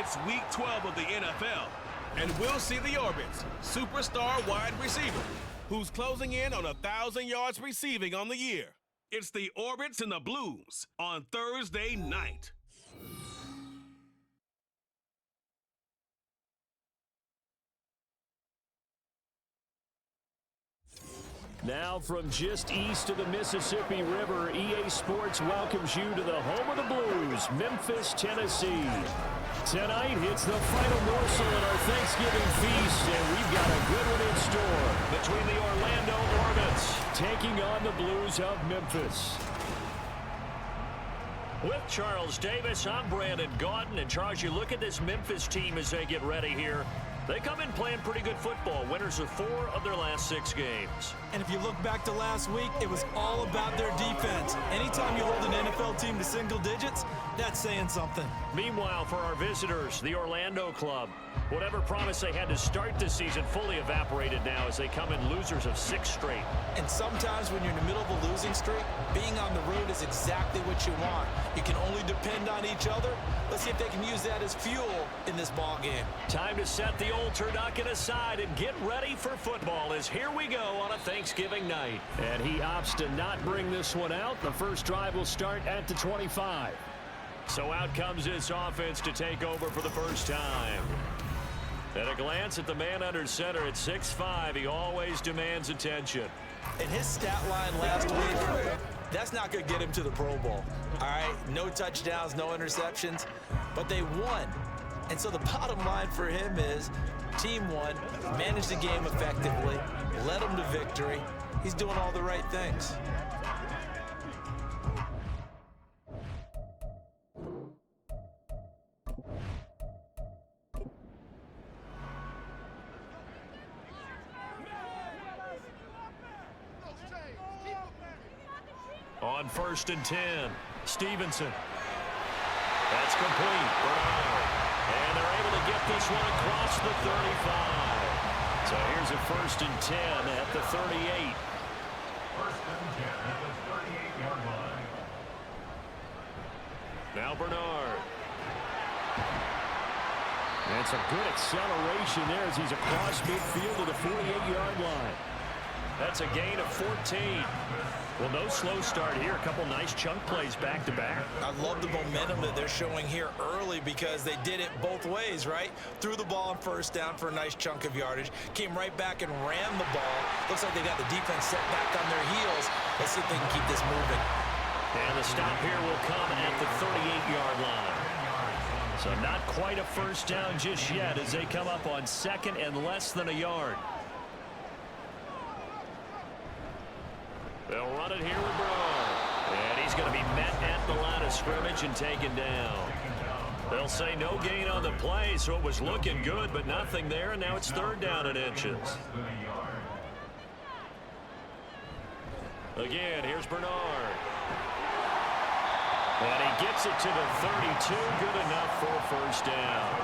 It's Week 12 of the NFL, and we'll see the Orbits, superstar wide receiver, who's closing in on 1,000 yards receiving on the year. It's the Orbits and the Blues on Thursday night. Now from just east of the Mississippi River, EA Sports welcomes you to the home of the Blues, Memphis, Tennessee. Tonight, it's the final morsel in our Thanksgiving feast, and we've got a good one in store between the Orlando Orbits taking on the Blues of Memphis. With Charles Davis, I'm Brandon Gaudin. And Charles, you look at this Memphis team as they get ready here. They come in playing pretty good football, winners of 4 of their last 6 games. And if you look back to last week, it was all about their defense. Anytime you hold an NFL team to single digits, that's saying something. Meanwhile, for our visitors, the Orlando club, whatever promise they had to start this season fully evaporated now as they come in losers of 6 straight. And sometimes when you're in the middle of a losing streak, being on the road is exactly what you want. You can only depend on each other. Let's see if they can use that as fuel in this ball game. Time to set the old turducken aside and get ready for football as here we go on a Thanksgiving night. And he opts to not bring this one out. The first drive will start at the 25. So out comes this offense to take over for the first time. At a glance at the man under center at 6'5", he always demands attention. And his stat line last week, that's not going to get him to the Pro Bowl. All right, no touchdowns, no interceptions, but they won. And so the bottom line for him is team won, managed the game effectively, led them to victory. He's doing all the right things. On 1st and 10, Stevenson. That's complete. Bernard. And they're able to get this one across the 35. So here's a 1st and 10 at the 38. 1st and 10 at the 38-yard line. Now Bernard. And some good acceleration there as he's across midfield to the 48-yard line. That's a gain of 14. Well, no slow start here. A couple nice chunk plays back-to-back. I love the momentum that they're showing here early because they did it both ways, right? Threw the ball on 1st down for a nice chunk of yardage. Came right back and ran the ball. Looks like they got the defense set back on their heels. Let's see if they can keep this moving. And the stop here will come at the 38-yard line. So not quite a 1st down just yet as they come up on 2nd and less than a yard. They'll run it here with Bernard. And he's going to be met at the line of scrimmage and taken down. They'll say no gain on the play, so it was looking good, but nothing there, and now it's 3rd down and inches. Again, here's Bernard. And he gets it to the 32, good enough for a 1st down.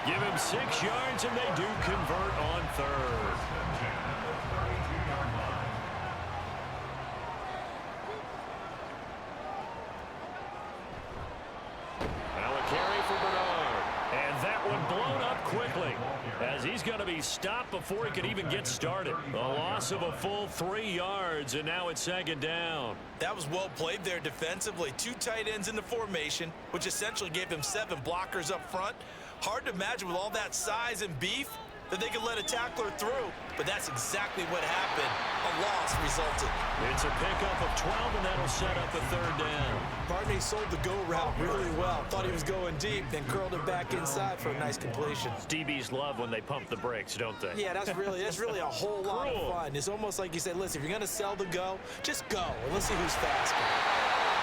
Give him 6 yards, and they do convert on 3rd. Blown up quickly as he's going to be stopped before he could even get started. A loss of a full 3 yards, and now it's 2nd down. That was well played there defensively. 2 tight ends in the formation, which essentially gave him 7 blockers up front. Hard to imagine with all that size and beef that they could let a tackler through, but that's exactly what happened. A loss resulted. It's a pickup of 12, and that'll set up a 3rd down. Barney sold the go route really well. Thought he was going deep, then curled it back inside for a nice completion. DBs love when they pump the brakes, don't they? Yeah, that's really a whole lot of fun. It's almost like you say, listen, if you're going to sell the go, just go, and let's see who's faster.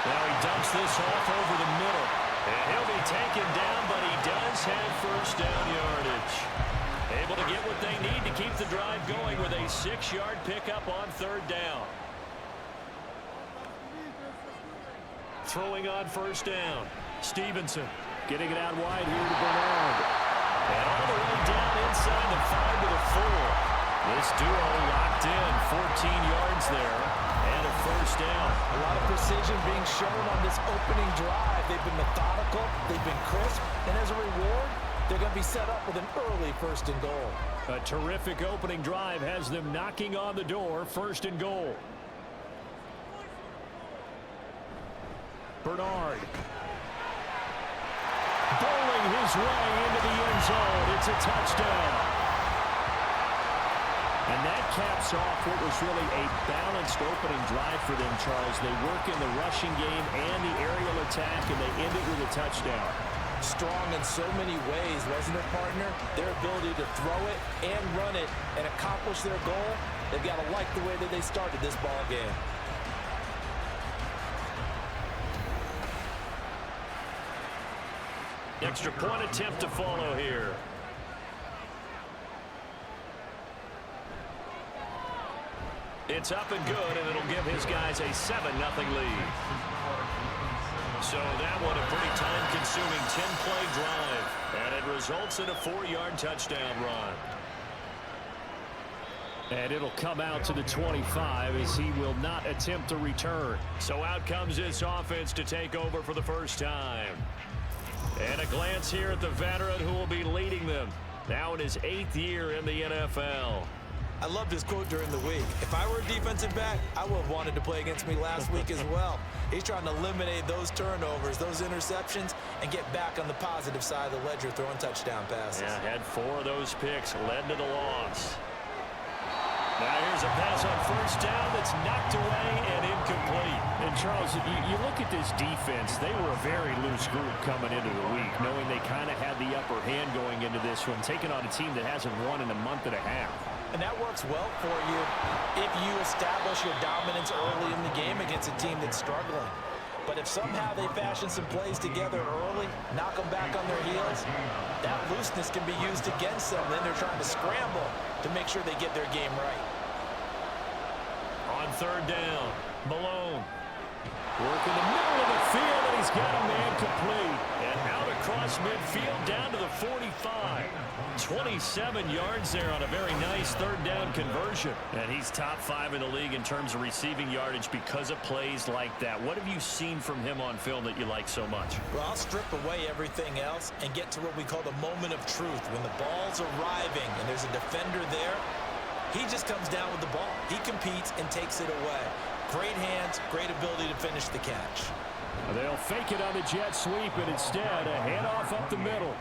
Now he dumps this off over the middle, and he'll be taken down, but he does have 1st down yardage. Able to get what they need to keep the drive going with a 6-yard pickup on 3rd down. Throwing on 1st down. Stevenson getting it out wide here to Bernard. And all the way down inside the 5 to the 4. This duo locked in. 14 yards there. And a first down. A lot of precision being shown on this opening drive. They've been methodical, they've been crisp, and as a reward, they're going to be set up with an early first and goal. A terrific opening drive has them knocking on the door, first and goal. Bernard. Bowling his way into the end zone. It's a touchdown. And that caps off what was really a balanced opening drive for them, Charles. They work in the rushing game and the aerial attack, and they end it with a touchdown. Strong in so many ways, wasn't it, partner? Their ability to throw it and run it and accomplish their goal, they've got to like the way that they started this ball game. Extra point attempt to follow here. It's up and good, and it'll give his guys a 7-0 lead. So that one a pretty time-consuming 10-play drive, and it results in a 4-yard touchdown run. And it'll come out to the 25 as he will not attempt to return. So out comes this offense to take over for the first time. And a glance here at the veteran who will be leading them now in his 8th year in the NFL. I loved his quote during the week. If I were a defensive back, I would have wanted to play against me last week as well. He's trying to eliminate those turnovers, those interceptions, and get back on the positive side of the ledger throwing touchdown passes. Yeah, had 4 of those picks, led to the loss. Now here's a pass on first down that's knocked away and incomplete. And Charles, you look at this defense, they were a very loose group coming into the week, knowing they kind of had the upper hand going into this one, taking on a team that hasn't won in a month and a half. And that works well for you if you establish your dominance early in the game against a team that's struggling. But if somehow they fashion some plays together early, knock them back on their heels, that looseness can be used against them. Then they're trying to scramble to make sure they get their game right. On third down, Malone. Work in the middle of the field, and he's got a man complete. And out across midfield down to the 45. 27 yards there on a very nice third down conversion. And he's top 5 in the league in terms of receiving yardage because of plays like that. What have you seen from him on film that you like so much? Well, I'll strip away everything else and get to what we call the moment of truth. When the ball's arriving and there's a defender there, he just comes down with the ball. He competes and takes it away. Great hands, great ability to finish the catch. They'll fake it on the jet sweep, and instead a handoff up the middle.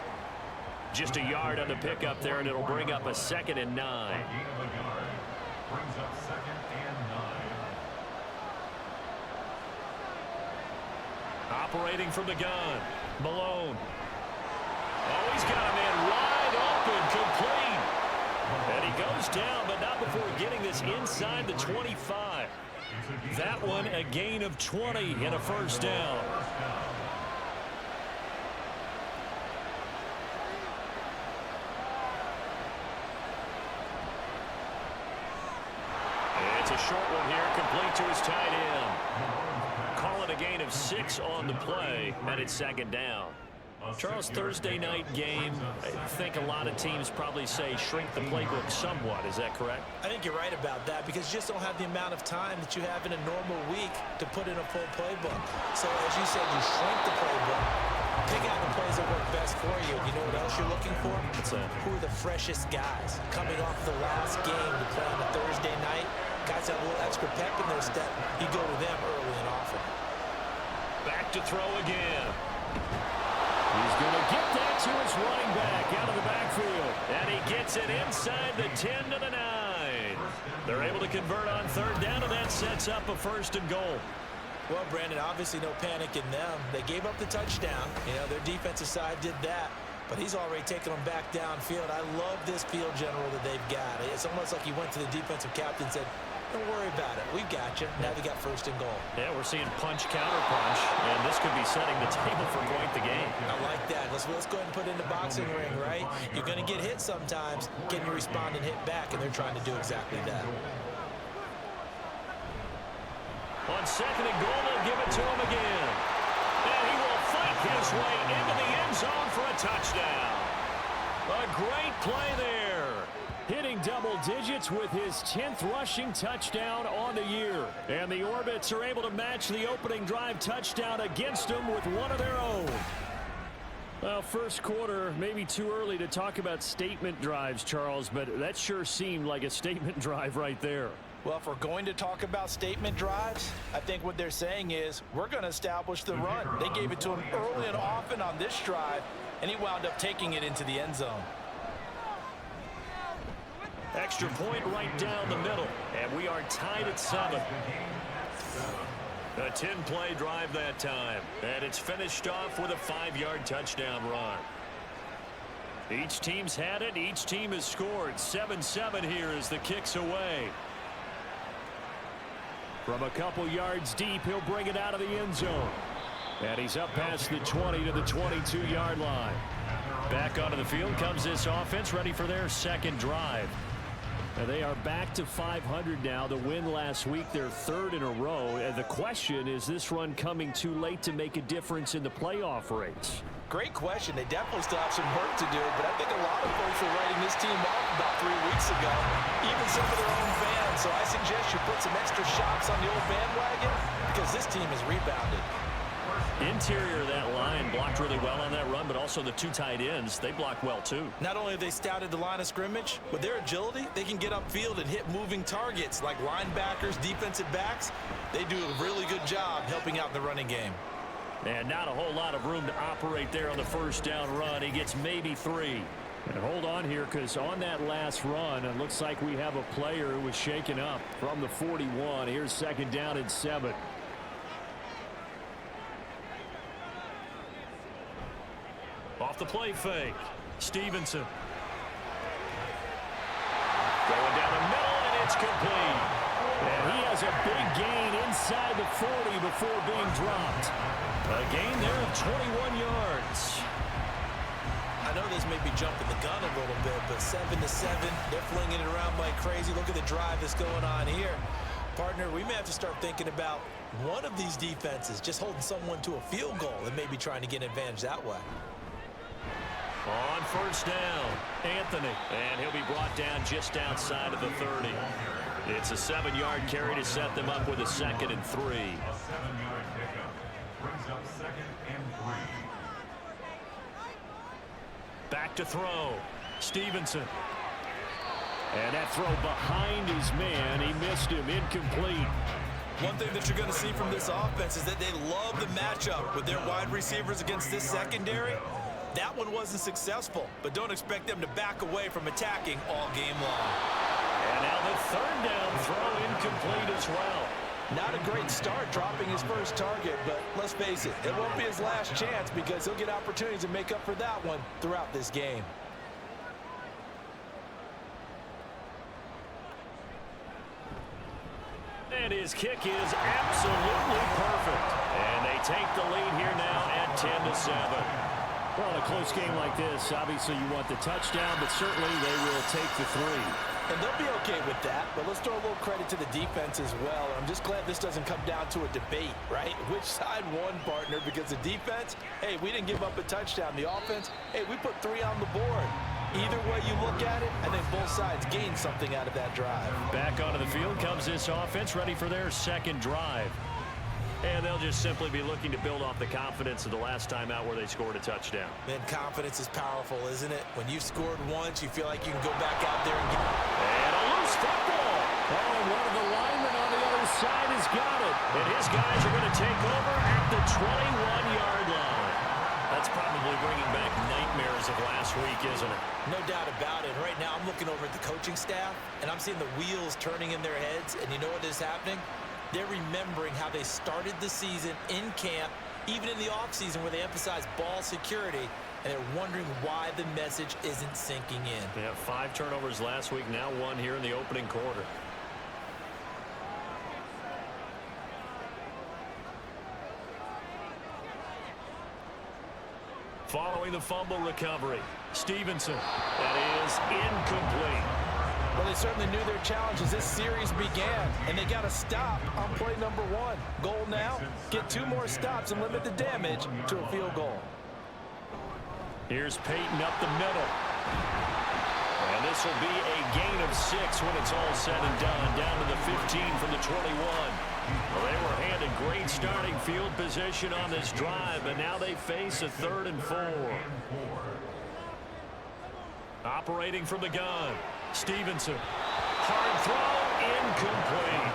Just a yard on the pickup there, and it'll bring up a 2nd and 9. Brings up 2nd and 9. Operating from the gun, Malone. Oh, he's got a man wide open, complete. And he goes down, but not before getting this inside the 25. That one a gain of 20 and a first down. It's a short one here, complete to his tight end. Call it a gain of 6 on the play, and it's 2nd down. Charles, Thursday night game, I think a lot of teams probably say shrink the playbook somewhat. Is that correct? I think you're right about that because you just don't have the amount of time that you have in a normal week to put in a full playbook. So as you said, you shrink the playbook, pick out the plays that work best for you. You know what else you're looking for? Who are the freshest guys coming off the last game to play on a Thursday night? Guys have a little extra pep in their step. You go to them early and often. Back to throw again. He's going to get that to his running back out of the backfield. And he gets it inside the 10 to the 9. They're able to convert on third down, and that sets up a 1st and goal. Well, Brandon, obviously no panic in them. They gave up the touchdown. You know, their defensive side did that. But he's already taken them back downfield. I love this field general that they've got. It's almost like he went to the defensive captain and said, don't worry about it. We've got you. Now they got 1st and goal. Yeah, we're seeing punch, counter punch, and this could be setting the table for quite the game. I like that. Let's go ahead and put it in the boxing ring, right? You're going to get hit sometimes. Can you respond and hit back? And they're trying to do exactly that. On 2nd and goal, they'll give it to him again. And he will fight his way into the end zone for a touchdown. A great play there. hitting double digits with his 10th rushing touchdown on the year. And the Orbits are able to match the opening drive touchdown against them with one of their own. Well, first quarter, maybe too early to talk about statement drives, Charles, but that sure seemed like a statement drive right there. Well, if we're going to talk about statement drives, I think what they're saying is we're going to establish the run. They gave it to him early and often on this drive, and he wound up taking it into the end zone. Extra point right down the middle, and we are tied at 7. A 10-play drive that time, and it's finished off with a 5-yard touchdown run. Each team's had it. Each team has scored. 7-7 here as the kick's away. From a couple yards deep, he'll bring it out of the end zone. And he's up past the 20 to the 22-yard line. Back onto the field comes this offense, ready for their second drive. And they are back to 500 now. The win last week, their 3rd in a row. And the question is this run coming too late to make a difference in the playoff race? Great question. They definitely still have some work to do, but I think a lot of folks were writing this team off about 3 weeks ago, even some of their own fans. So I suggest you put some extra shots on the old bandwagon because this team has rebounded. Interior of that line blocked really well on that run, but also the 2 tight ends, they blocked well too. Not only have they scouted the line of scrimmage, with their agility, they can get upfield and hit moving targets like linebackers, defensive backs. They do a really good job helping out the running game. And not a whole lot of room to operate there on the first down run. He gets maybe 3. And hold on here, because on that last run, it looks like we have a player who was shaken up from the 41. Here's 2nd down and 7. Off the play fake. Stevenson. Going down the middle, and it's complete. And he has a big gain inside the 40 before being dropped. A gain there of 21 yards. I know this may be jumping the gun a little bit, but 7-7, they're flinging it around like crazy. Look at the drive that's going on here. Partner, we may have to start thinking about one of these defenses just holding someone to a field goal and maybe trying to get an advantage that way. On first down, Anthony, and he'll be brought down just outside of the 30. It's a 7-yard carry to set them up with a 2nd and 3. A 7-yard pickup brings up 2nd and 3. Back to throw, Stevenson. And that throw behind his man, he missed him, incomplete. One thing that you're going to see from this offense is that they love the matchup with their wide receivers against this secondary. That one wasn't successful, but don't expect them to back away from attacking all game long. And now the 3rd down throw incomplete as well. Not a great start dropping his first target, but let's face it, it won't be his last chance because he'll get opportunities to make up for that one throughout this game. And his kick is absolutely perfect. And they take the lead here now at 10-7. Well, in a close game like this, obviously you want the touchdown, but certainly they will take the 3. And they'll be okay with that, but let's throw a little credit to the defense as well. I'm just glad this doesn't come down to a debate, right? Which side won, partner? Because the defense, hey, we didn't give up a touchdown. The offense, hey, we put 3 on the board. Either way you look at it, I think both sides gained something out of that drive. Back onto the field comes this offense, ready for their 2nd drive. And they'll just simply be looking to build off the confidence of the last time out where they scored a touchdown. Man, confidence is powerful, isn't it? When you've scored once, you feel like you can go back out there and get... And a loose football. Oh, and one of the linemen on the other side has got it. And his guys are going to take over at the 21-yard line. That's probably bringing back nightmares of last week, isn't it? No doubt about it. Right now, I'm looking over at the coaching staff, and I'm seeing the wheels turning in their heads. And you know what is happening? They're remembering how they started the season in camp, even in the offseason where they emphasized ball security, and they're wondering why the message isn't sinking in. They have 5 turnovers last week, now 1 here in the opening quarter. Following the fumble recovery, Stevenson. That is incomplete. Well, they certainly knew their challenge as this series began, and they got to stop on play number 1. Goal now, get 2 more stops and limit the damage to a field goal. Here's Peyton up the middle. And this will be a gain of 6 when it's all said and done, down to the 15 from the 21. Well, they were handed great starting field position on this drive, but now they face a 3rd and 4. Operating from the gun, Stevenson. Hard throw, incomplete.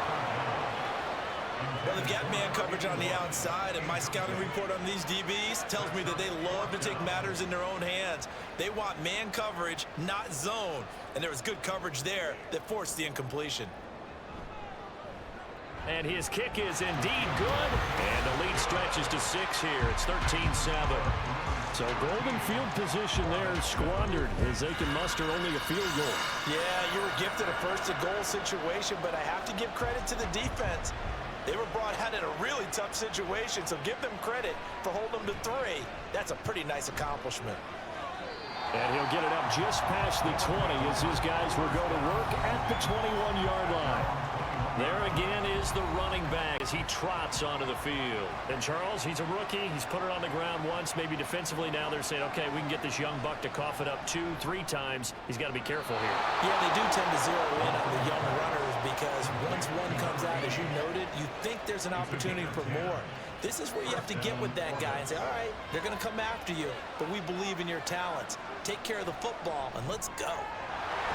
Well, they've got man coverage on the outside, and my scouting report on these DBs tells me that they love to take matters in their own hands. They want man coverage, not zone. And there was good coverage there that forced the incompletion. And his kick is indeed good. And the lead stretches to 6 here. It's 13-7. So golden field position there squandered as they can muster only a field goal. Yeah, you were gifted a first-to-goal situation, but I have to give credit to the defense. They were brought out in a really tough situation, so give them credit for holding them to 3. That's a pretty nice accomplishment. And he'll get it up just past the 20 as his guys will go to work at the 21-yard line. There again is the running back as he trots onto the field. And Charles, he's a rookie. He's put it on the ground once, maybe defensively. Now they're saying, okay, we can get this young buck to cough it up 2-3 times. He's got to be careful here. Yeah, they do tend to zero in on the young runners because once one comes out, as you noted, you think there's an opportunity for more. This is where you have to get with that guy and say, all right, they're going to come after you, but we believe in your talents. Take care of the football, and let's go.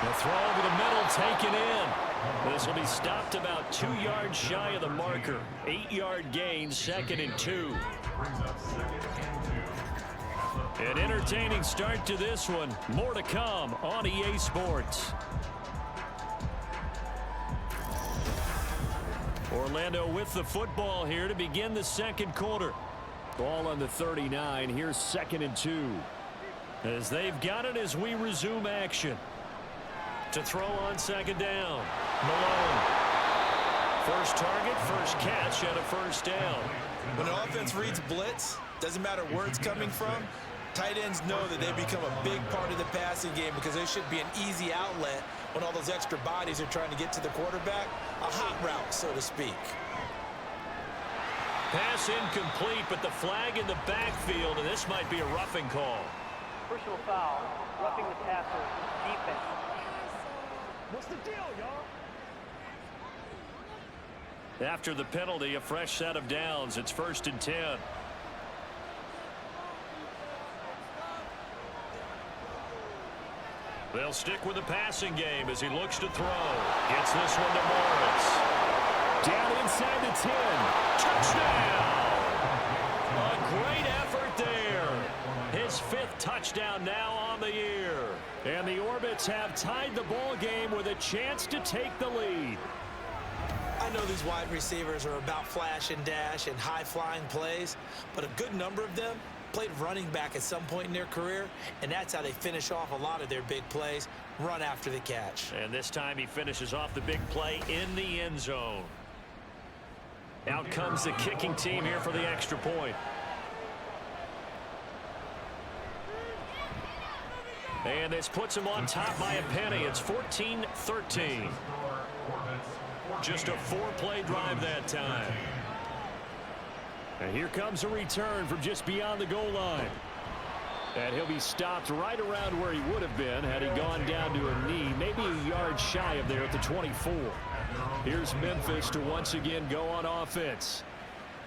The throw over the middle taken in. This will be stopped about 2 yards shy of the marker. 8-yard gain, 2nd and 2. An entertaining start to this one. More to come on EA Sports. Orlando with the football here to begin the 2nd quarter. Ball on the 39. Here's 2nd and 2. As they've got it as we resume action. To throw on 2nd down. Malone. First target, first catch, and a 1st down. When an offense reads blitz, doesn't matter where it's coming from, tight ends know that they become a big part of the passing game because they should be an easy outlet when all those extra bodies are trying to get to the quarterback. A hot route, so to speak. Pass incomplete, but the flag in the backfield, and this might be a roughing call. Personal foul, roughing the passer, defense. What's the deal, y'all? After the penalty, a fresh set of downs. It's 1st and 10. They'll stick with the passing game as he looks to throw. Gets this one to Morris. Down inside the 10. Touchdown! A great effort there. His 5th touchdown now on the year. And the Orbits have tied the ball game with a chance to take the lead. I know these wide receivers are about flash and dash and high-flying plays, but a good number of them played running back at some point in their career, and that's how they finish off a lot of their big plays, run after the catch. And this time he finishes off the big play in the end zone. Out comes the kicking team here for the extra point. And this puts him on top by a penny. It's 14-13. Just a 4-play drive that time. And here comes a return from just beyond the goal line. And he'll be stopped right around where he would have been had he gone down to a knee, maybe a yard shy of there at the 24. Here's Memphis to once again go on offense.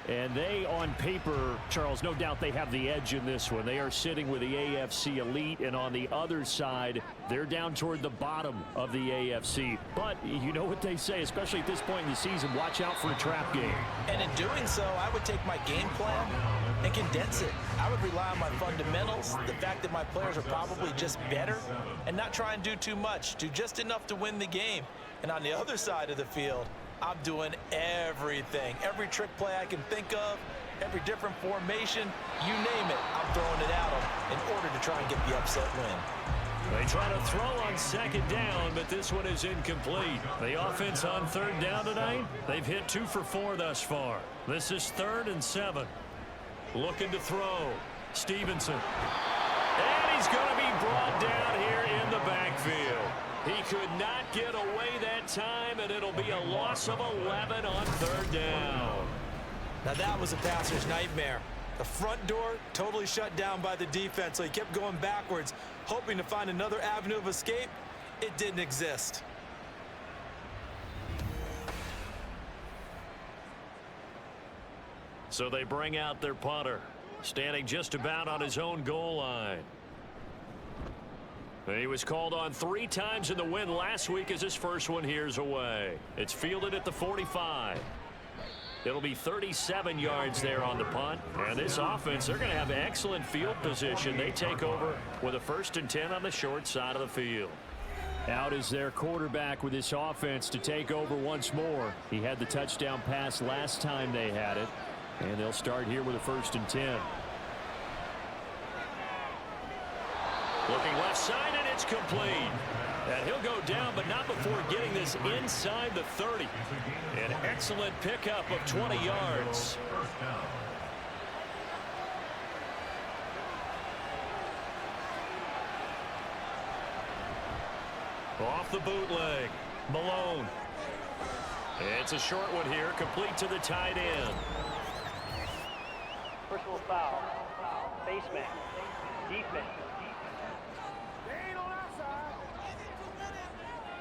And they, on paper, Charles, no doubt they have the edge in this one. They are sitting with the AFC elite, and on the other side, they're down toward the bottom of the AFC. But you know what they say, especially at this point in the season, watch out for a trap game. And in doing so, I would take my game plan and condense it. I would rely on my fundamentals, the fact that my players are probably just better, and not try and do too much, do just enough to win the game. And on the other side of the field, I'm doing everything. Every trick play I can think of, every different formation, you name it, I'm throwing it at them in order to try and get the upset win. They try to throw on 2nd down, but this one is incomplete. The offense on 3rd down tonight, they've hit 2 for 4 thus far. This is 3rd and 7. Looking to throw. Stevenson. And he's going to be brought down here in the backfield. He could not get away that time, and it'll be a loss of 11 on 3rd down. Now that was a passer's nightmare. The front door totally shut down by the defense, so he kept going backwards, hoping to find another avenue of escape, it didn't exist. So they bring out their punter, standing just about on his own goal line. He was called on 3 times in the win last week as his first one here's away. It's fielded at the 45. It'll be 37 yards there on the punt. And this offense, they're going to have excellent field position. They take over with a 1st and 10 on the short side of the field. Out is their quarterback with this offense to take over once more. He had the touchdown pass last time they had it. And they'll start here with a 1st and 10. Looking left side, and it's complete. And he'll go down, but not before getting this inside the 30. An excellent pickup of 20 yards. Off the bootleg, Malone. It's a short one here, complete to the tight end. Personal foul. Face mask. Defense.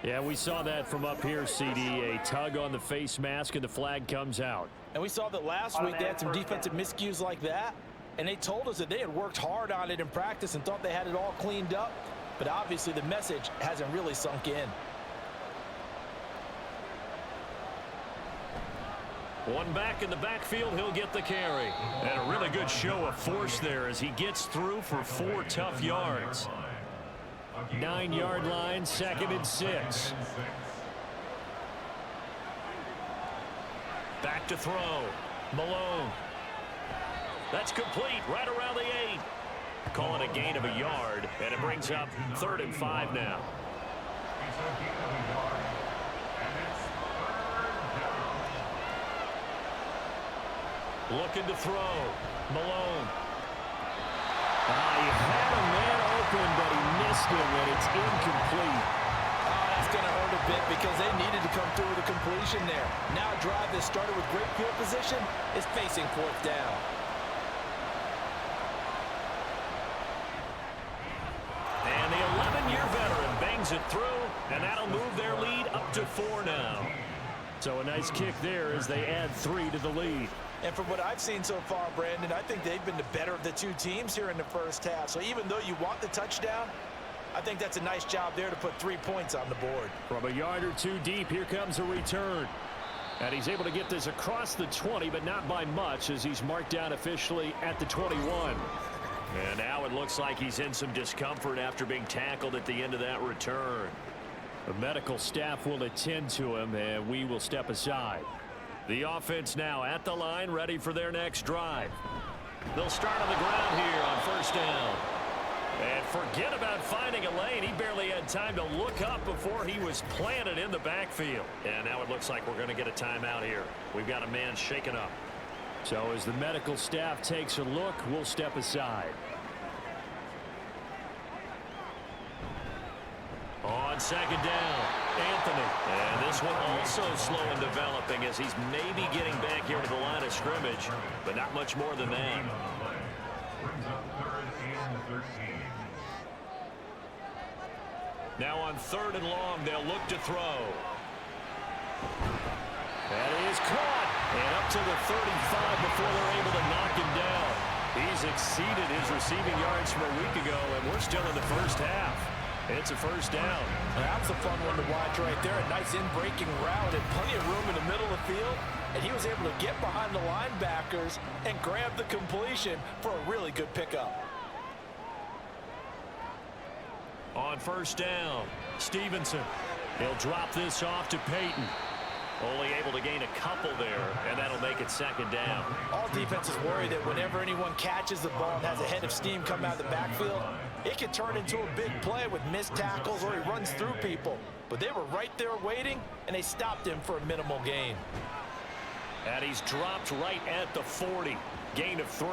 Yeah, we saw that from up here, CD. A tug on the face mask, and the flag comes out. And we saw that last week they had some defensive miscues like that. And they told us that they had worked hard on it in practice and thought they had it all cleaned up. But obviously the message hasn't really sunk in. One back in the backfield, he'll get the carry. And a really good show of force there as he gets through for 4 tough yards. 9-yard line, 2nd and 6. Back to throw. Malone. That's complete right around the 8. Calling a gain of a yard, and it brings up 3rd and 5 now. Looking to throw. Malone. He had a man open, but he missed him, and it's incomplete. That's going to hurt a bit because they needed to come through with a completion there. Now a drive that started with great field position is facing 4th down. And the 11-year veteran bangs it through, and that'll move their lead up to 4 now. So a nice kick there as they add 3 to the lead. And from what I've seen so far, Brandon, I think they've been the better of the 2 teams here in the first half. So even though you want the touchdown, I think that's a nice job there to put 3 points on the board. From a yard or 2 deep, here comes a return. And he's able to get this across the 20, but not by much as he's marked down officially at the 21. And now it looks like he's in some discomfort after being tackled at the end of that return. The medical staff will attend to him, and we will step aside. The offense now at the line, ready for their next drive. They'll start on the ground here on 1st down. And forget about finding a lane. He barely had time to look up before he was planted in the backfield. And now it looks like we're going to get a timeout here. We've got a man shaken up. So as the medical staff takes a look, we'll step aside. On 2nd down, Anthony. And this one also slow in developing as he's maybe getting back here to the line of scrimmage, but not much more than that. Now on 3rd and long, they'll look to throw. That is caught. And up to the 35 before they're able to knock him down. He's exceeded his receiving yards from a week ago, and we're still in the first half. It's a 1st down. That was a fun one to watch right there. A nice in-breaking route and plenty of room in the middle of the field. And he was able to get behind the linebackers and grab the completion for a really good pickup. On 1st down, Stevenson. He'll drop this off to Peyton. Only able to gain a couple there, and that'll make it 2nd down. All defenses worry that whenever anyone catches the ball and has a head of steam come out of the backfield, it can turn into a big play with missed tackles or he runs through people. But they were right there waiting, and they stopped him for a minimal gain. And he's dropped right at the 40. Gain of 3.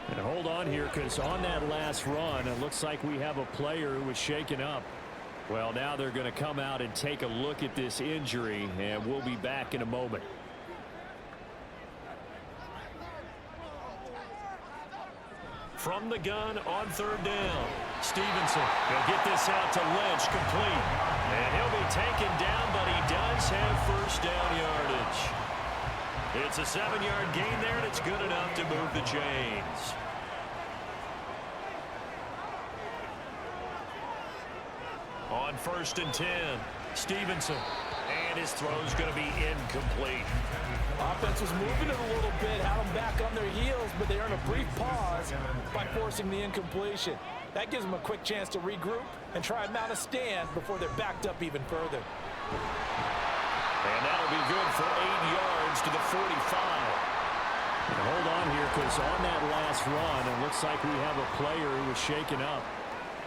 And hold on here, because on that last run, it looks like we have a player who was shaken up. Well, now they're going to come out and take a look at this injury, and we'll be back in a moment. From the gun on 3rd down, Stevenson. He'll get this out to Lynch, complete. And he'll be taken down, but he does have first down yardage. It's a 7-yard gain there, and it's good enough to move the chains. On 1st and 10, Stevenson. And his throw's going to be incomplete. Offense was moving it a little bit, had them back on their heels, but they earned a brief pause by forcing the incompletion. That gives them a quick chance to regroup and try and mount a stand before they're backed up even further. And that'll be good for 8 yards to the 45. And hold on here, because on that last run, it looks like we have a player who was shaken up.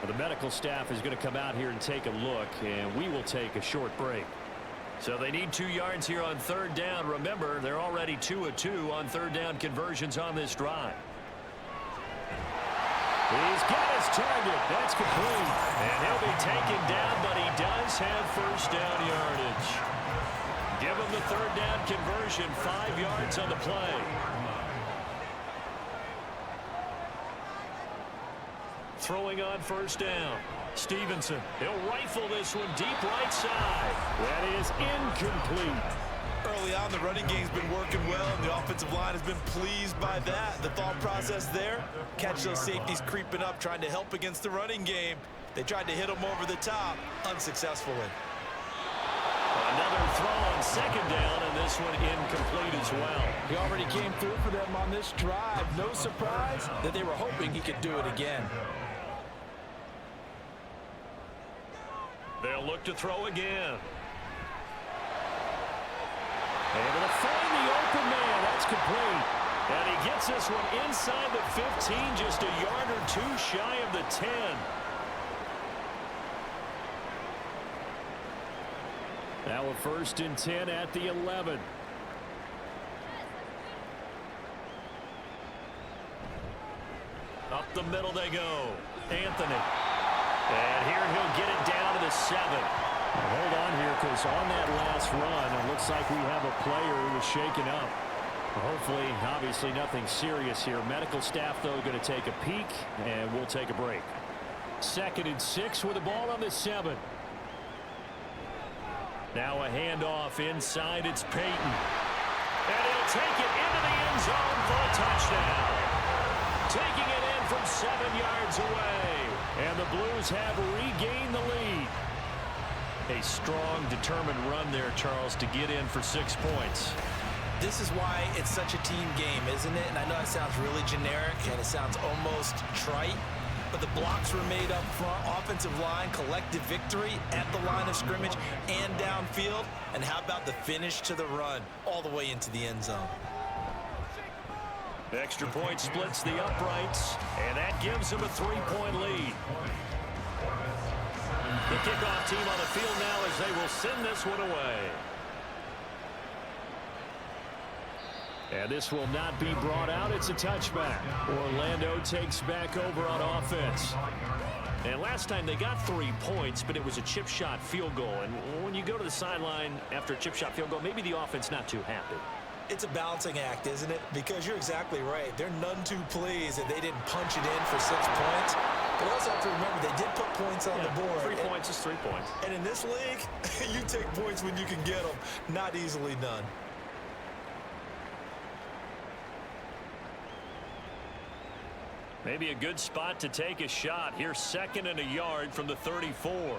The medical staff is going to come out here and take a look, and we will take a short break. So they need 2 yards here on 3rd down. Remember, they're already 2 of 2 on 3rd down conversions on this drive. He's got his target. That's complete. And he'll be taken down, but he does have first down yardage. Give him the 3rd down conversion, 5 yards on the play. Throwing on 1st down. Stevenson, he'll rifle this one deep right side. That is incomplete. Early on, the running game's been working well, and the offensive line has been pleased by that. The thought process there, catch those safeties creeping up, trying to help against the running game. They tried to hit them over the top, unsuccessfully. Another throw on 2nd down, and this one incomplete as well. He already came through for them on this drive. No surprise that they were hoping he could do it again. They'll look to throw again. Able to find the open man. That's complete. And he gets this one inside the 15, just a yard or 2 shy of the 10. Now a 1st and 10 at the 11. Up the middle they go. Anthony. And here he'll get it down to the 7. Hold on here, because on that last run, it looks like we have a player who was shaken up. Hopefully, obviously nothing serious here. Medical staff, though, going to take a peek, and we'll take a break. 2nd and 6 with the ball on the 7. Now a handoff inside. It's Payton. And he'll take it into the end zone for a touchdown. Taking it in from 7 yards away. And the Blues have regained the lead. A strong, determined run there, Charles, to get in for 6 points. This is why it's such a team game, isn't it? And I know it sounds really generic and it sounds almost trite, but the blocks were made up front, offensive line, collective victory at the line of scrimmage and downfield. And how about the finish to the run all the way into the end zone? Extra point splits the uprights, and that gives them a 3-point lead. The kickoff team on the field now as they will send this one away. And this will not be brought out. It's a touchback. Orlando takes back over on offense. And last time they got 3 points, but it was a chip shot field goal. And when you go to the sideline after a chip shot field goal, maybe the offense not too happy. It's a balancing act, isn't it? Because you're exactly right. They're none too pleased that they didn't punch it in for 6 points. But also have to remember they did put points on the board. 3 points is 3 points. And in this league, you take points when you can get them. Not easily done. Maybe a good spot to take a shot. Here's 2nd and a yard from the 34.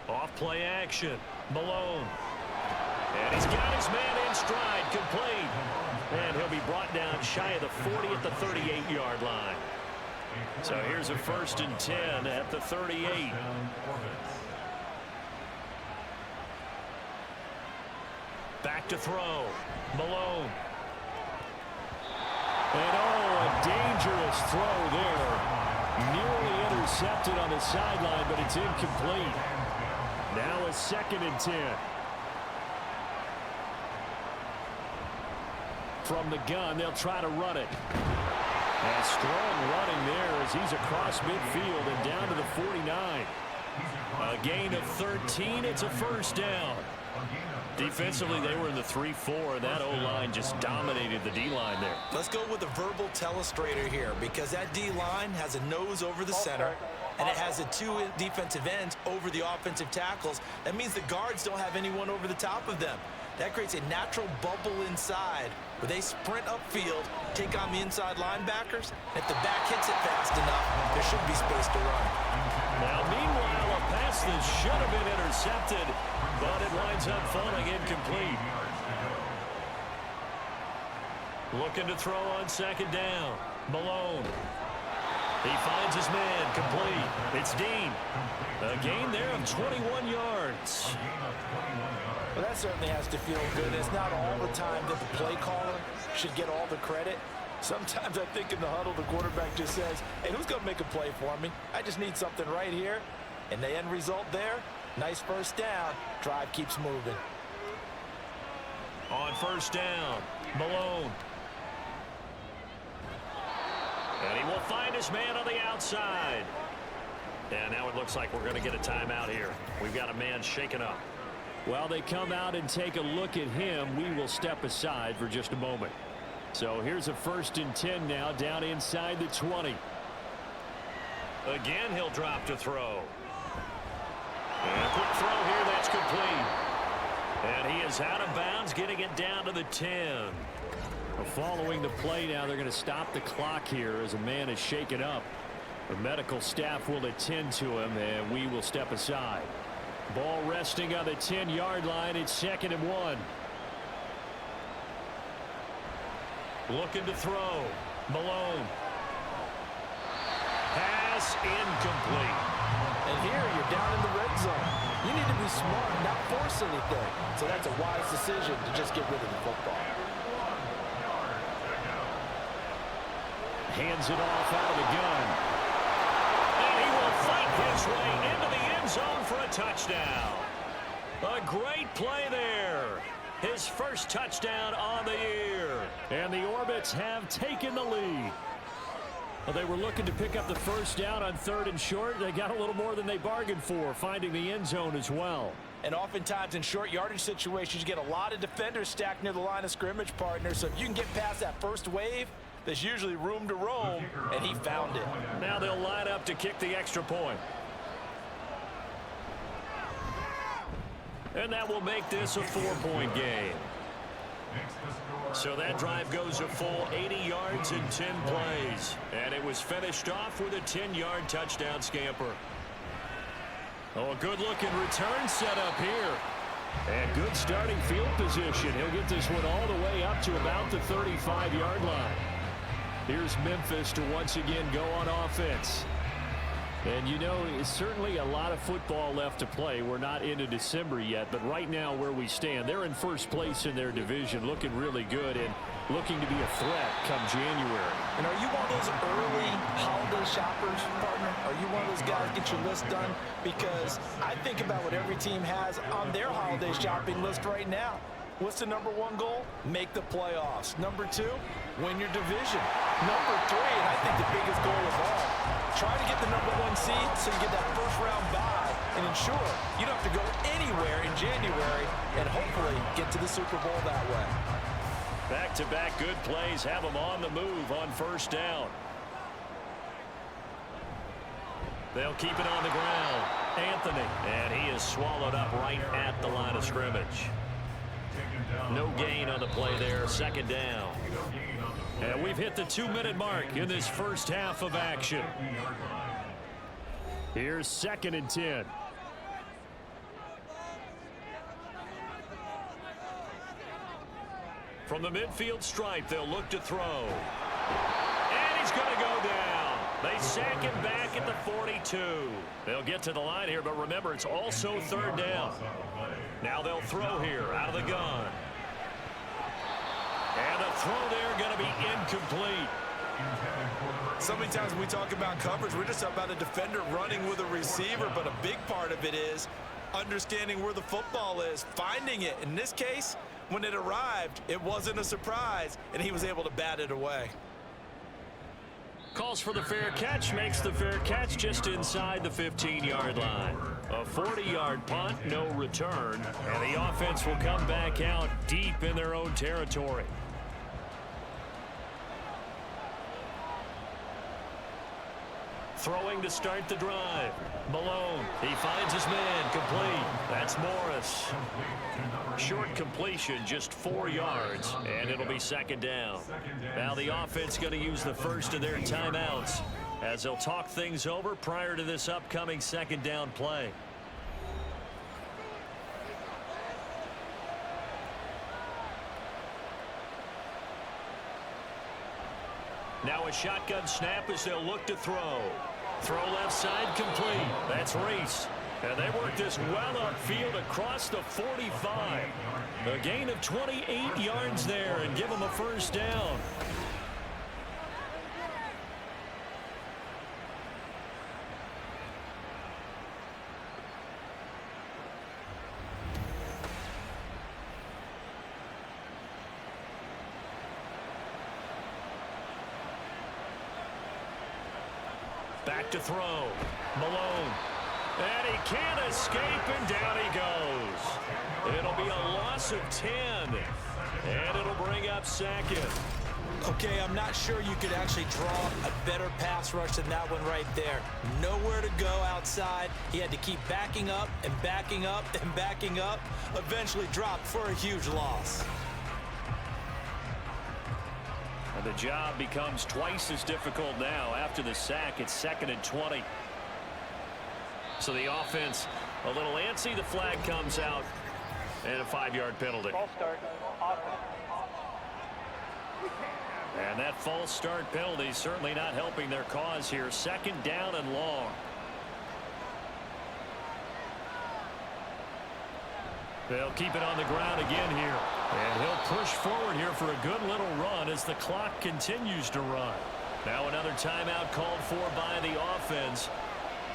Off play action. Malone. And he's got his man in stride, complete. And he'll be brought down shy of the 40 at the 38-yard line. So here's a 1st and 10 at the 38. Back to throw. Malone. And a dangerous throw there. Nearly intercepted on the sideline, but it's incomplete. Now a 2nd and 10. From the gun, they'll try to run it. And strong running there as he's across midfield and down to the 49. A gain of 13. It's a 1st down. Defensively, they were in the 3-4, and that O-line just dominated the D-line there. Let's go with a verbal telestrator here, because that D-line has a nose over the center, and it has the two defensive ends over the offensive tackles. That means the guards don't have anyone over the top of them. That creates a natural bubble inside where they sprint upfield, take on the inside linebackers. If the back hits it fast enough, there should be space to run. Now, meanwhile, a pass that should have been intercepted, but it winds up falling incomplete. Looking to throw on second down. Malone. He finds his man, complete. It's Dean. A gain there of 21 yards. Well, that certainly has to feel good. It's not all the time that the play caller should get all the credit. Sometimes I think in the huddle, the quarterback just says, hey, who's going to make a play for me? I just need something right here. And the end result there, nice first down. Drive keeps moving. On first down, Malone. And he will find his man on the outside. And now it looks like we're going to get a timeout here. We've got a man shaken up. While they come out and take a look at him, we will step aside for just a moment. So here's a 1st and 10 now, down inside the 20. Again, he'll drop to throw. And a quick throw here, that's complete. And he is out of bounds, getting it down to the 10. Following the play now, they're going to stop the clock here as a man is shaken up. The medical staff will attend to him, and we will step aside. Ball resting on the 10-yard line. It's 2nd and 1. Looking to throw. Malone. Pass incomplete. And here you're down in the red zone. You need to be smart, not force anything. So that's a wise decision to just get rid of the football. Hands it off out of the gun. And he will fight his way into the end zone for a touchdown. A great play there. His first touchdown on the year. And the Orbits have taken the lead. Well, they were looking to pick up the first down on 3rd and short. They got a little more than they bargained for, finding the end zone as well. And oftentimes in short yardage situations, you get a lot of defenders stacked near the line of scrimmage, partner. So if you can get past that first wave, there's usually room to roam, and he found it. Now they'll line up to kick the extra point. And that will make this a 4-point game. So that drive goes a full 80 yards in 10 plays. And it was finished off with a 10-yard touchdown scamper. Oh, a good-looking return set up here. And good starting field position. He'll get this one all the way up to about the 35-yard line. Here's Memphis to once again go on offense. And you know, it's certainly a lot of football left to play. We're not into December yet, but right now where we stand, they're in first place in their division, looking really good and looking to be a threat come January. And are you one of those early holiday shoppers, partner? Are you one of those guys get your list done? Because I think about what every team has on their holiday shopping list right now. What's the number 1 goal? Make the playoffs. Number 2, win your division. Number 3, and I think the biggest goal of all, try to get the number 1 seed so you get that first round bye and ensure you don't have to go anywhere in January and hopefully get to the Super Bowl that way. Back-to-back good plays have them on the move on first down. They'll keep it on the ground. Anthony, and he is swallowed up right at the line of scrimmage. No gain on the play there, 2nd down. And we've hit the 2-minute mark in this first half of action. Here's 2nd and 10. From the midfield stripe, they'll look to throw. And he's going to go down. They sack him back at the 42. They'll get to the line here, but remember, it's also 3rd down. Now they'll throw here out of the gun. And the throw there going to be incomplete. So many times when we talk about coverage, we're just about a defender running with a receiver, but a big part of it is understanding where the football is, finding it. In this case, when it arrived, it wasn't a surprise, and he was able to bat it away. Calls for the fair catch, makes the fair catch just inside the 15-yard line. A 40-yard punt, no return, and the offense will come back out deep in their own territory. Throwing to start the drive. Malone, he finds his man, complete. That's Morris. Short completion, just 4 yards, and it'll be second down. Now the offense going to use the first of their timeouts as they'll talk things over prior to this upcoming second down play. Now a shotgun snap as they'll look to throw. Throw left side complete. That's Reese. And they work this well upfield across the 45. A gain of 28 yards there and give them a first down. Back to throw. Malone. And he can't escape, and down he goes. It'll be a loss of 10. And it'll bring up second. Okay, I'm not sure you could actually draw a better pass rush than that one right there. Nowhere to go outside. He had to keep backing up and backing up and backing up. Eventually dropped for a huge loss. And the job becomes twice as difficult now. After the sack, it's 2nd and 20. So the offense a little antsy. The flag comes out and a 5-yard penalty. False start. Offense. And that false start penalty certainly not helping their cause here. 2nd down and long. They'll keep it on the ground again here. And he'll push forward here for a good little run as the clock continues to run. Now another timeout called for by the offense.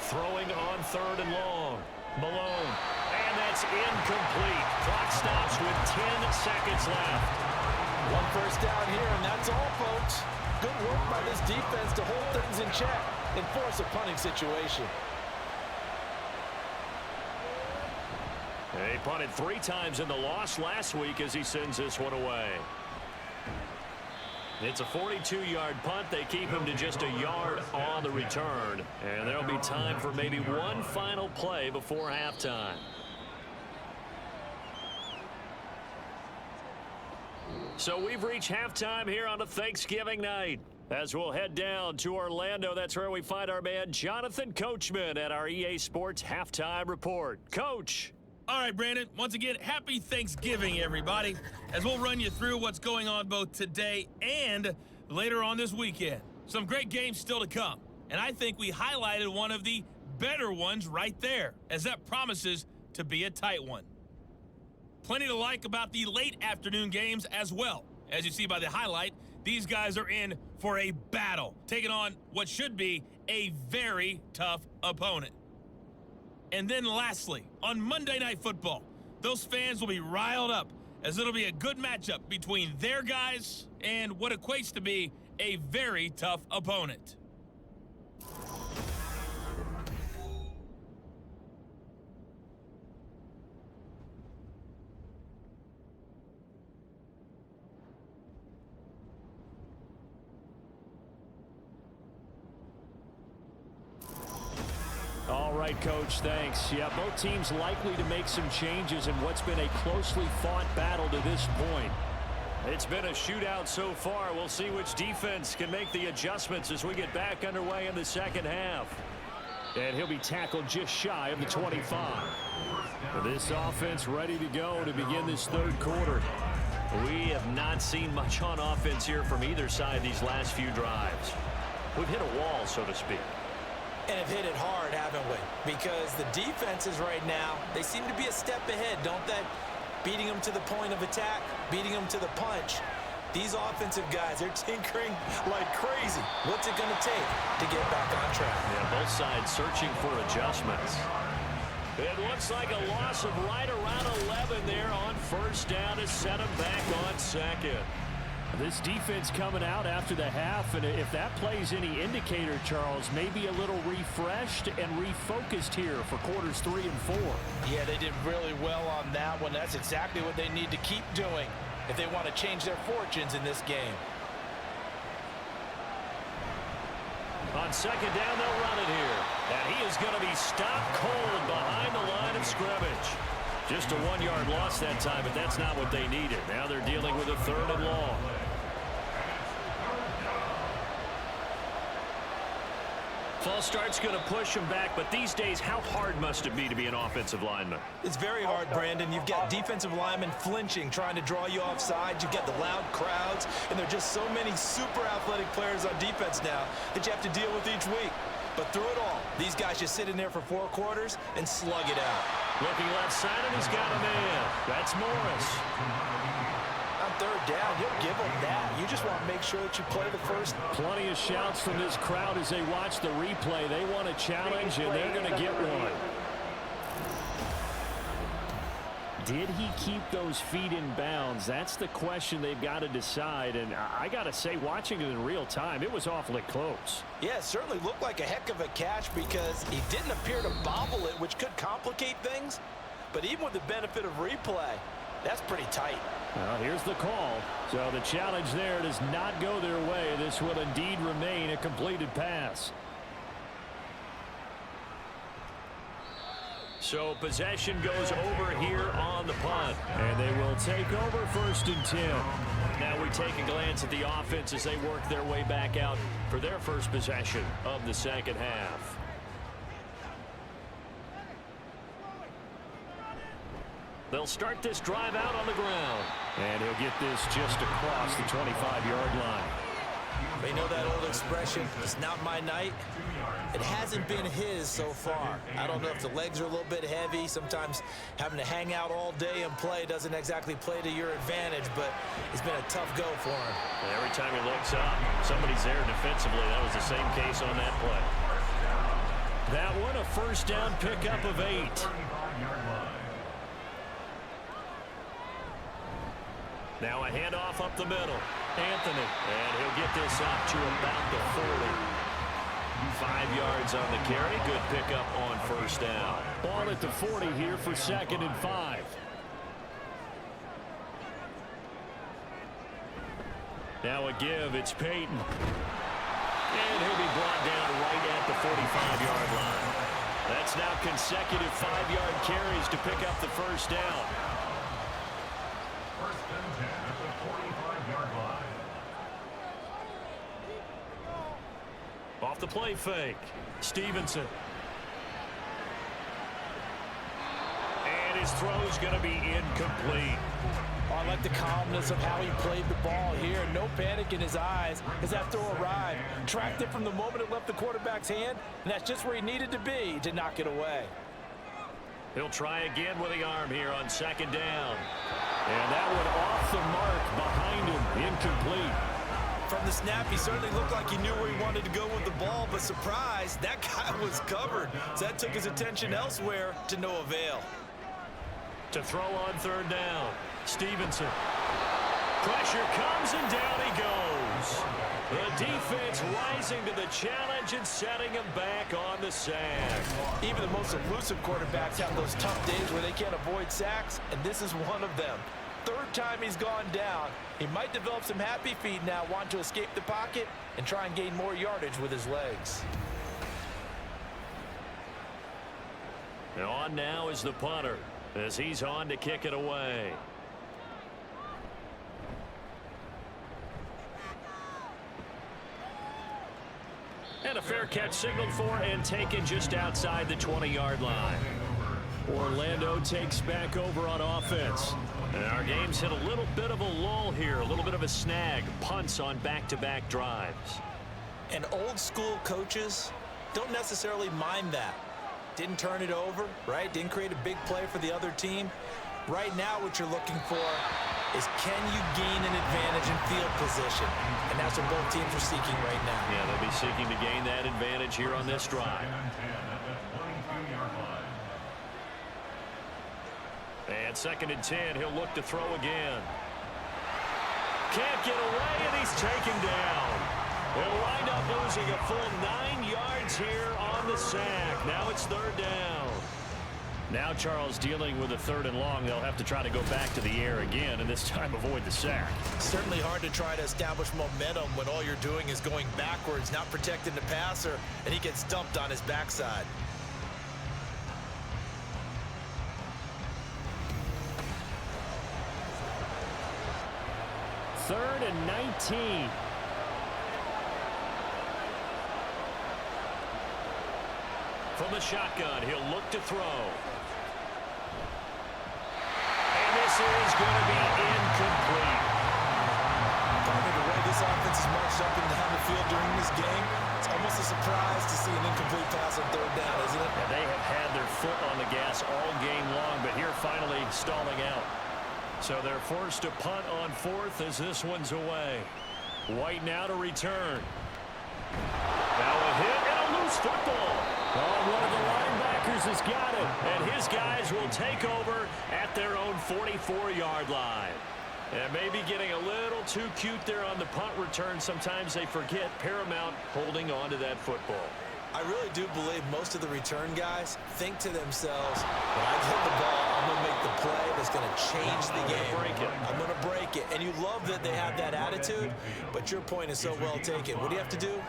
Throwing on 3rd and long. Malone. And that's incomplete. Clock stops with 10 seconds left. One first down here, and that's all, folks. Good work by this defense to hold things in check and force a punting situation. He punted 3 times in the loss last week as he sends this one away. It's a 42-yard punt. They keep him to just a yard on the return. And there'll be time for maybe one final play before halftime. So we've reached halftime here on a Thanksgiving night. As we'll head down to Orlando, that's where we find our man Jonathan Coachman at our EA Sports Halftime Report. Coach. All right, Brandon, once again, happy Thanksgiving, everybody, as we'll run you through what's going on both today and later on this weekend. Some great games still to come, and I think we highlighted one of the better ones right there, as that promises to be a tight one. Plenty to like about the late afternoon games as well. As you see by the highlight, these guys are in for a battle, taking on what should be a very tough opponent. And then lastly, on Monday Night Football, those fans will be riled up as it'll be a good matchup between their guys and what equates to be a very tough opponent. All right, Coach, thanks. Yeah, both teams likely to make some changes in what's been a closely fought battle to this point. It's been a shootout so far. We'll see which defense can make the adjustments as we get back underway in the second half. And he'll be tackled just shy of the 25. This offense ready to go to begin this 3rd quarter. We have not seen much on offense here from either side these last few drives. We've hit a wall, so to speak. And have hit it hard, haven't we? Because the defenses right now, they seem to be a step ahead, don't they? Beating them to the point of attack, beating them to the punch. These offensive guys, they're tinkering like crazy. What's it going to take to get back on track? Yeah, both sides searching for adjustments. It looks like a loss of right around 11 there on 1st down to set them back on 2nd. This defense coming out after the half, and if that plays any indicator, Charles, maybe a little refreshed and refocused here for quarters 3 and 4. Yeah, they did really well on that one. That's exactly what they need to keep doing if they want to change their fortunes in this game. On second down, they'll run it here. And he is going to be stopped cold behind the line of scrimmage. Just a 1-yard loss that time, but that's not what they needed. Now they're dealing with a 3rd and long. False start's going to push him back, but these days, how hard must it be to be an offensive lineman? It's very hard, Brandon. You've got defensive linemen flinching, trying to draw you offside. You've got the loud crowds, and there are just so many super athletic players on defense now that you have to deal with each week. But through it all, these guys just sit in there for 4 quarters and slug it out. Looking left side, and he's got a man. That's Morris. On 3rd down, you'll give them that. You just want to make sure that you play the first. Plenty of shouts from this crowd as they watch the replay. They want a challenge, and they're going to get one. Did he keep those feet in bounds? That's the question they've got to decide. And I got to say, watching it in real time, it was awfully close. Yeah, it certainly looked like a heck of a catch because he didn't appear to bobble it, which could complicate things. But even with the benefit of replay, that's pretty tight. Well, here's the call. So the challenge there does not go their way. This will indeed remain a completed pass. So possession goes over here on the punt. And they will take over 1st and 10. Now we take a glance at the offense as they work their way back out for their first possession of the second half. They'll start this drive out on the ground. And he'll get this just across the 25-yard line. They know that old expression, it's not my night. It hasn't been his so far. I don't know if the legs are a little bit heavy. Sometimes having to hang out all day and play doesn't exactly play to your advantage, but it's been a tough go for him. And every time he looks up, somebody's there defensively. That was the same case on that play. That one, a 1st down pickup of 8. Now a handoff up the middle. Anthony, and he'll get this up to about the 40. 5 yards on the carry. Good pickup on 1st down. Ball at the 40 here for 2nd and 5. Now a give. It's Peyton. And he'll be brought down right at the 45-yard line. That's now consecutive 5-yard carries to pick up the 1st down. 1st and 10 at the 45-yard line. Off the play fake. Stevenson. And his throw's going to be incomplete. Oh, I like the calmness of how he played the ball here. No panic in his eyes as that throw arrived. Tracked it from the moment it left the quarterback's hand, and that's just where he needed to be to knock it away. He'll try again with the arm here on 2nd down. And that one off the mark behind him. Incomplete. From the snap, he certainly looked like he knew where he wanted to go with the ball, but surprise, that guy was covered. So that took his attention elsewhere to no avail. To throw on 3rd down. Stevenson. Pressure comes and down he goes. The defense rising to the challenge and setting him back on the sack. Even the most elusive quarterbacks have those tough days where they can't avoid sacks, and this is one of them. 3rd time he's gone down. He might develop some happy feet now, want to escape the pocket and try and gain more yardage with his legs. Now on now is the punter as he's on to kick it away. And a fair catch signaled for and taken just outside the 20-yard line. Orlando takes back over on offense. And our game's hit a little bit of a lull here, a little bit of a snag. Punts on back-to-back drives. And old school coaches don't necessarily mind that. Didn't turn it over, right? Didn't create a big play for the other team. Right now what you're looking for is can you gain an advantage in field position? And that's what both teams are seeking right now. Yeah, they'll be seeking to gain that advantage here on this drive. And 2nd and 10, he'll look to throw again. Can't get away, and he's taken down. They'll wind up losing a full 9 yards here on the sack. Now it's third down. Now Charles dealing with a 3rd and long. They'll have to try to go back to the air again, and this time avoid the sack. Certainly hard to try to establish momentum when all you're doing is going backwards, not protecting the passer, and he gets dumped on his backside. Third and 19. From the shotgun, he'll look to throw. And this is going to be incomplete. Partner, the way this offense is marched up and down the field during this game, it's almost a surprise to see an incomplete pass on third down, isn't it? And they have had their foot on the gas all game long, but here finally stalling out. So they're forced to punt on 4th as this one's away. White now to return. Now a hit and a loose football. Oh, one of the linebackers has got it. And his guys will take over at their own 44-yard line. And maybe getting a little too cute there on the punt return. Sometimes they forget paramount holding on to that football. I really do believe most of the return guys think to themselves, when I get the ball, I'm going to make the play that's going to change the game. I'm going to break it. And you love that they have that attitude, but your point is so well taken. What do you have to do?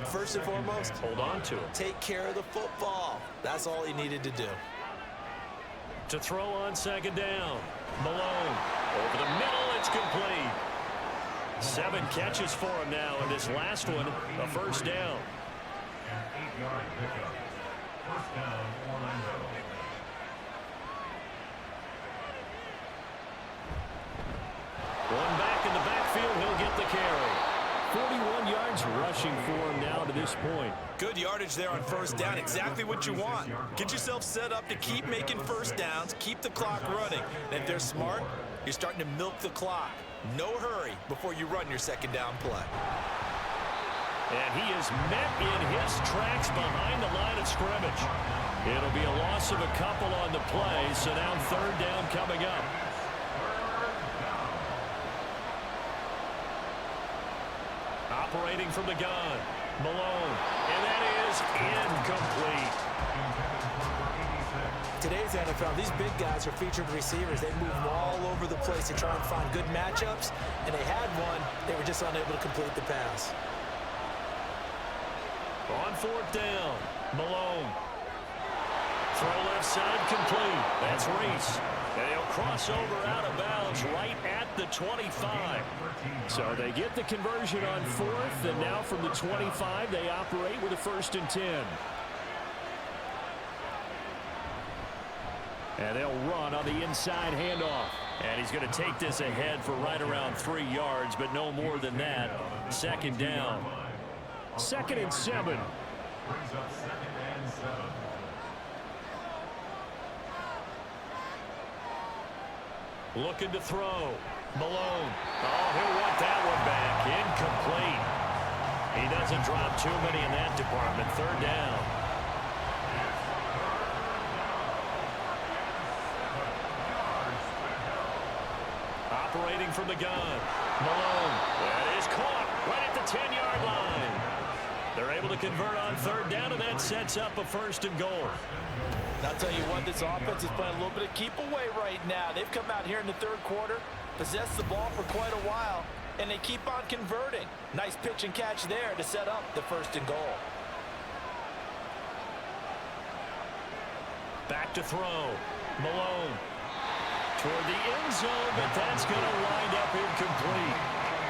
First and foremost, hold on to it. Take care of the football. That's all he needed to do. To throw on 2nd down. Malone over the middle. It's complete. 7 catches for him now, and this last one, a 1st down. An 8-yard pickup. First down, Orlando. One back in the backfield, he'll get the carry. 41 yards rushing for him now to this point. Good yardage there on 1st down. Exactly what you want. Get yourself set up to keep making 1st downs, keep the clock running. And if they're smart, you're starting to milk the clock. No hurry before you run your 2nd down play. And he is met in his tracks behind the line of scrimmage. It'll be a loss of a couple on the play, so now 3rd down coming up. Operating from the gun, Malone, and that is incomplete. Today's NFL, these big guys are featured receivers. They move all over the place to try and find good matchups, and they had one. They were just unable to complete the pass. On 4th down, Malone. Throw left side complete. That's Reese. And he'll cross over out of bounds right at the 25. So they get the conversion on 4th, and now from the 25, they operate with a 1st and 10. And they'll run on the inside handoff. And he's going to take this ahead for right around 3 yards, but no more than that. 2nd down. 2nd and 7. Brings up 2nd and 7. Looking to throw. Malone. Oh, he'll want that one back. Incomplete. He doesn't drop too many in that department. 3rd down. Operating from the gun. Malone. That is caught right at the 10-yard line. They're able to convert on 3rd down, and that sets up a 1st and goal. I'll tell you what, this offense is playing a little bit of keep away right now. They've come out here in the 3rd quarter, possessed the ball for quite a while, and they keep on converting. Nice pitch and catch there to set up the 1st and goal. Back to throw. Malone. Toward the end zone, but that's going to wind up incomplete.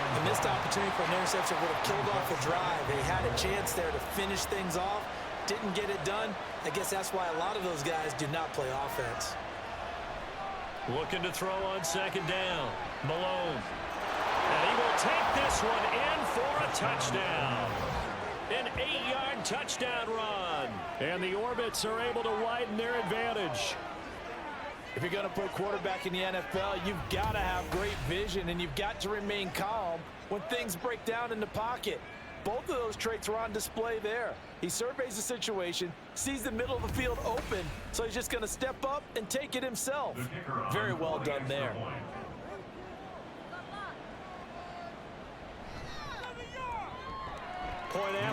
The missed opportunity for an interception would have killed off the drive. They had a chance there to finish things off. Didn't get it done. I guess that's why a lot of those guys do not play offense. Looking to throw on 2nd down. Malone. And he will take this one in for a touchdown. An 8-yard touchdown run. And the Orbits are able to widen their advantage. If you're going to play quarterback in the NFL, you've got to have great vision, and you've got to remain calm when things break down in the pocket. Both of those traits were on display there. He surveys the situation, sees the middle of the field open, so he's just going to step up and take it himself. Very well done there.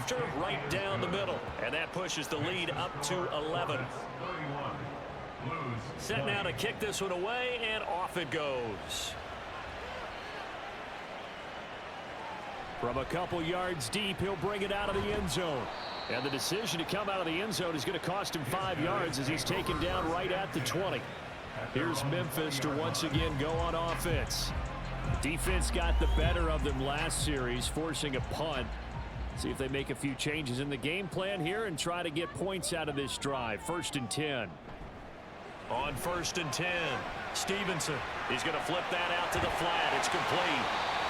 after, right down the middle. And that pushes the lead up to 11. Set now to kick this one away, and off it goes. From a couple yards deep, he'll bring it out of the end zone. And the decision to come out of the end zone is going to cost him 5 yards as he's taken down right at the 20. Here's Memphis to once again go on offense. Defense got the better of them last series, forcing a punt. See if they make a few changes in the game plan here and try to get points out of this drive. 1st and 10. On 1st and 10, Stevenson. He's going to flip that out to the flat. It's complete.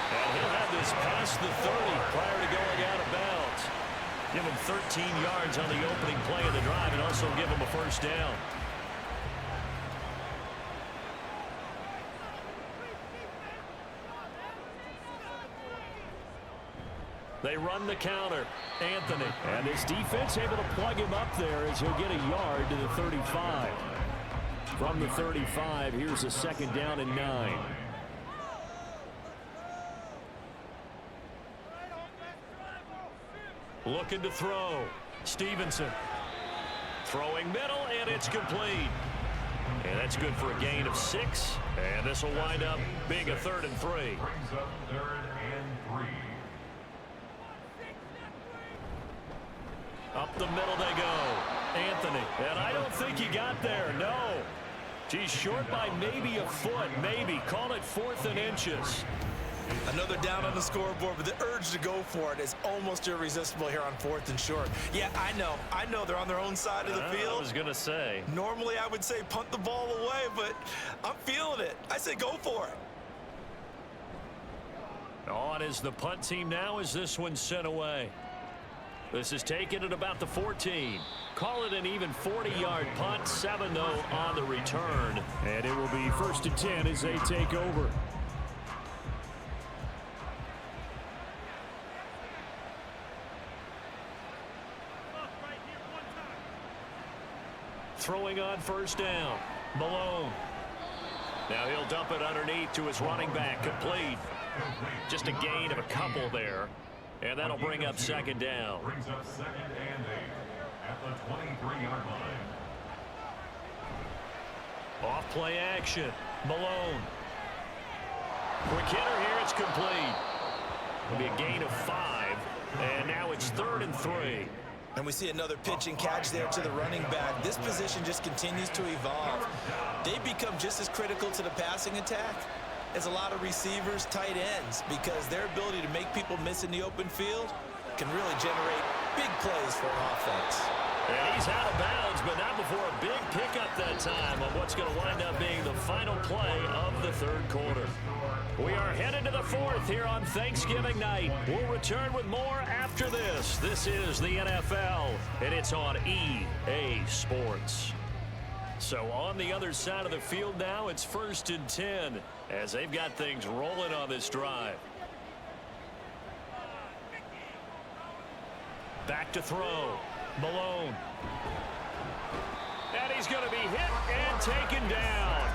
And he'll have this past the 30 prior to going out of bounds. Give him 13 yards on the opening play of the drive and also give him a 1st down. They run the counter. Anthony. And this defense able to plug him up there as he'll get a yard to the 35. From the 35, here's a 2nd down and 9. Looking to throw. Stevenson. Throwing middle, and it's complete. And that's good for a gain of 6. And this will wind up being a 3rd and 3. Brings up 3rd and 3. Up the middle they go. Anthony. And I don't think he got there. No. He's short by maybe a foot. Maybe. Call it 4th and inches. Another down on the scoreboard, but the urge to go for it is almost irresistible here on 4th and short. Yeah, I know they're on their own side of the field. I was going to say. Normally I would say punt the ball away, but I'm feeling it. I say go for it. On is the punt team now as this one's sent away. This is taken at about the 14. Call it an even 40-yard punt. 7, though, on the return. And it will be 1st and 10 as they take over. Throwing on 1st down. Malone. Now he'll dump it underneath to his running back. Complete. Just a gain of a couple there. And that'll bring up 2nd down. Brings up 2nd and 8 at the 23-yard line. Off play action. Malone. Quick hitter here. It's complete. It'll be a gain of 5. And now it's 3rd and 3. And we see another pitch and catch there to the running back. This position just continues to evolve. They become just as critical to the passing attack as a lot of receivers, tight ends, because their ability to make people miss in the open field can really generate big plays for an offense. And he's out of bounds, but not before a big pickup that time on what's going to wind up being the final play of the 3rd quarter. We are headed to the 4th here on Thanksgiving night. We'll return with more after this. This is the NFL, and it's on EA Sports. So on the other side of the field now, it's 1st and 10 as they've got things rolling on this drive. Back to throw. Malone. And he's going to be hit and taken down.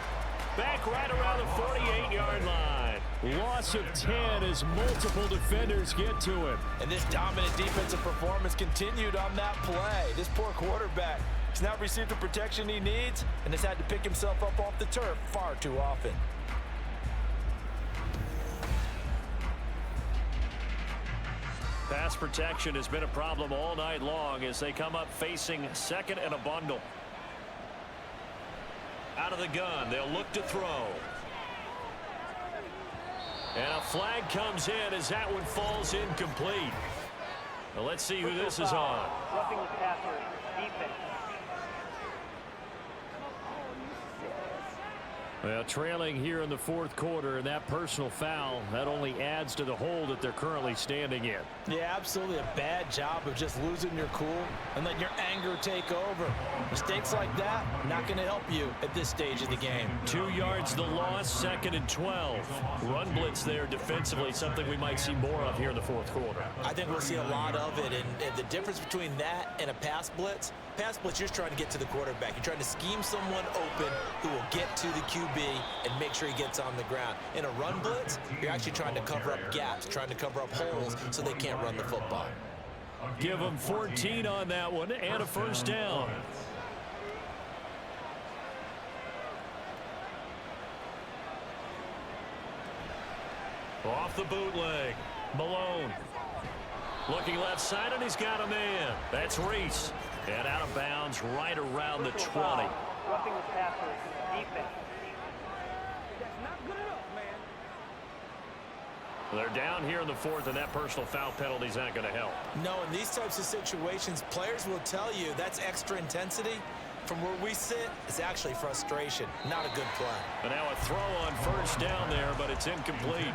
Back right around the 48-yard line. Loss of 10 as multiple defenders get to him. And this dominant defensive performance continued on that play. This poor quarterback has not received the protection he needs and has had to pick himself up off the turf far too often. Pass protection has been a problem all night long as they come up facing 2nd and a bundle. Out of the gun, they'll look to throw. And a flag comes in as that one falls incomplete. Now let's see who this is on. Roughing the passer, defense. Well, trailing here in the 4th quarter, and that personal foul, that only adds to the hole that they're currently standing in. Yeah, absolutely a bad job of just losing your cool and letting your anger take over. Mistakes like that, not going to help you at this stage of the game. 2 yards the loss, 2nd and 12. Run blitz there defensively, something we might see more of here in the 4th quarter. I think we'll see a lot of it, and the difference between that and a pass blitz, you're just trying to get to the quarterback. You're trying to scheme someone open who will get to the QB and make sure he gets on the ground. In a run blitz, you're actually trying to cover up gaps, trying to cover up holes so they can't run the football. Give them 14 on that one and a first down. Off the bootleg. Malone. Looking left side, and he's got a man. That's Reese. And out of bounds right around the 20. Roughing the passer, defense. They're down here in the fourth, and that personal foul penalty is not going to help. No, in these types of situations, players will tell you that's extra intensity. From where we sit, it's actually frustration, not a good play. And now a throw on first down there, but it's incomplete.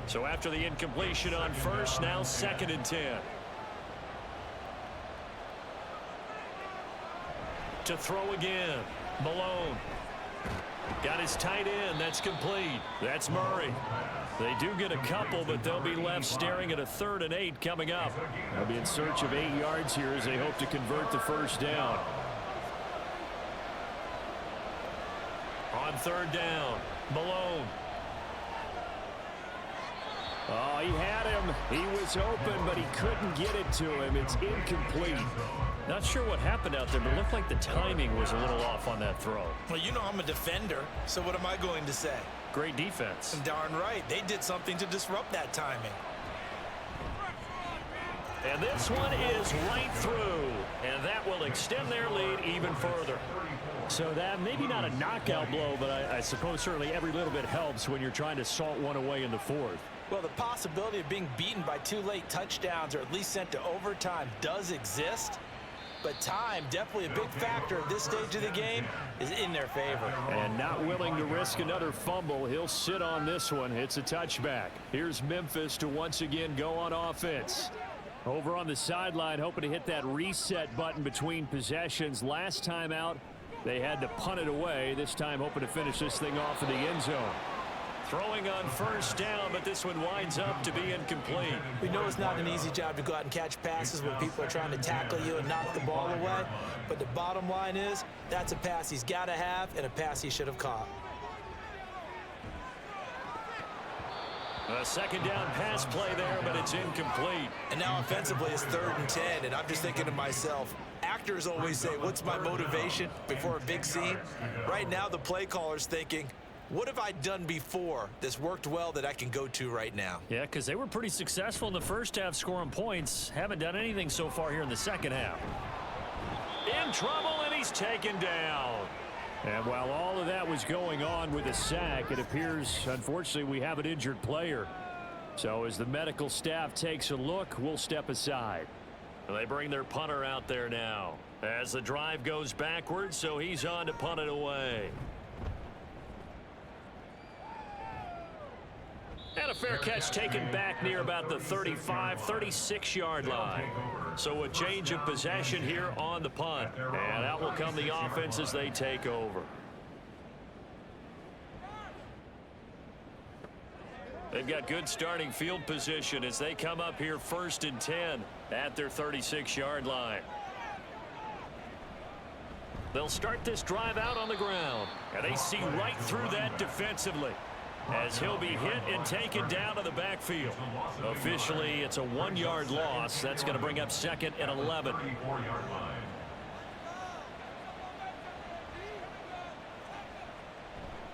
So after the incompletion on first, now 2nd and 10. To throw again, Malone. Got his tight end. That's complete. That's Murray. They do get a couple, but they'll be left staring at a 3rd and 8 coming up. They'll be in search of 8 yards here as they hope to convert the first down. On 3rd down, Malone. Oh, he had him. He was open, but he couldn't get it to him. It's incomplete. Not sure what happened out there, but it looked like the timing was a little off on that throw. Well, you know I'm a defender, so what am I going to say? Great defense. Darn right. They did something to disrupt that timing. And this one is right through, and that will extend their lead even further. So that maybe not a knockout blow, but I suppose certainly every little bit helps when you're trying to salt one away in the fourth. Well, the possibility of being beaten by 2 late touchdowns or at least sent to overtime does exist. But time, definitely a big factor at this stage of the game, is in their favor. And not willing to risk another fumble. He'll sit on this one. It's a touchback. Here's Memphis to once again go on offense. Over on the sideline, hoping to hit that reset button between possessions. Last time out, they had to punt it away. This time hoping to finish this thing off in the end zone. Throwing on first down, but this one winds up to be incomplete. We know it's not an easy job to go out and catch passes when people are trying to tackle you and knock the ball away. But the bottom line is, that's a pass he's got to have and a pass he should have caught. A 2nd down pass play there, but it's incomplete. And now offensively it's 3rd and 10, and I'm just thinking to myself, actors always say, what's my motivation before a big scene? Right now the play caller's thinking, what have I done before that's worked well that I can go to right now? Yeah, because they were pretty successful in the first half scoring points. Haven't done anything so far here in the second half. In trouble, and he's taken down. And while all of that was going on with a sack, it appears, unfortunately, we have an injured player. So as the medical staff takes a look, we'll step aside. They bring their punter out there now as the drive goes backwards, so he's on to punt it away. And a fair catch taken back near about the 35, 36-yard line. So a change of possession here on the punt. And out will come the offense as they take over. They've got good starting field position as they come up here 1st and 10 at their 36-yard line. They'll start this drive out on the ground. And they see right through that defensively, as he'll be hit and taken down to the backfield. Officially, it's a 1-yard loss. That's going to bring up 2nd and 11.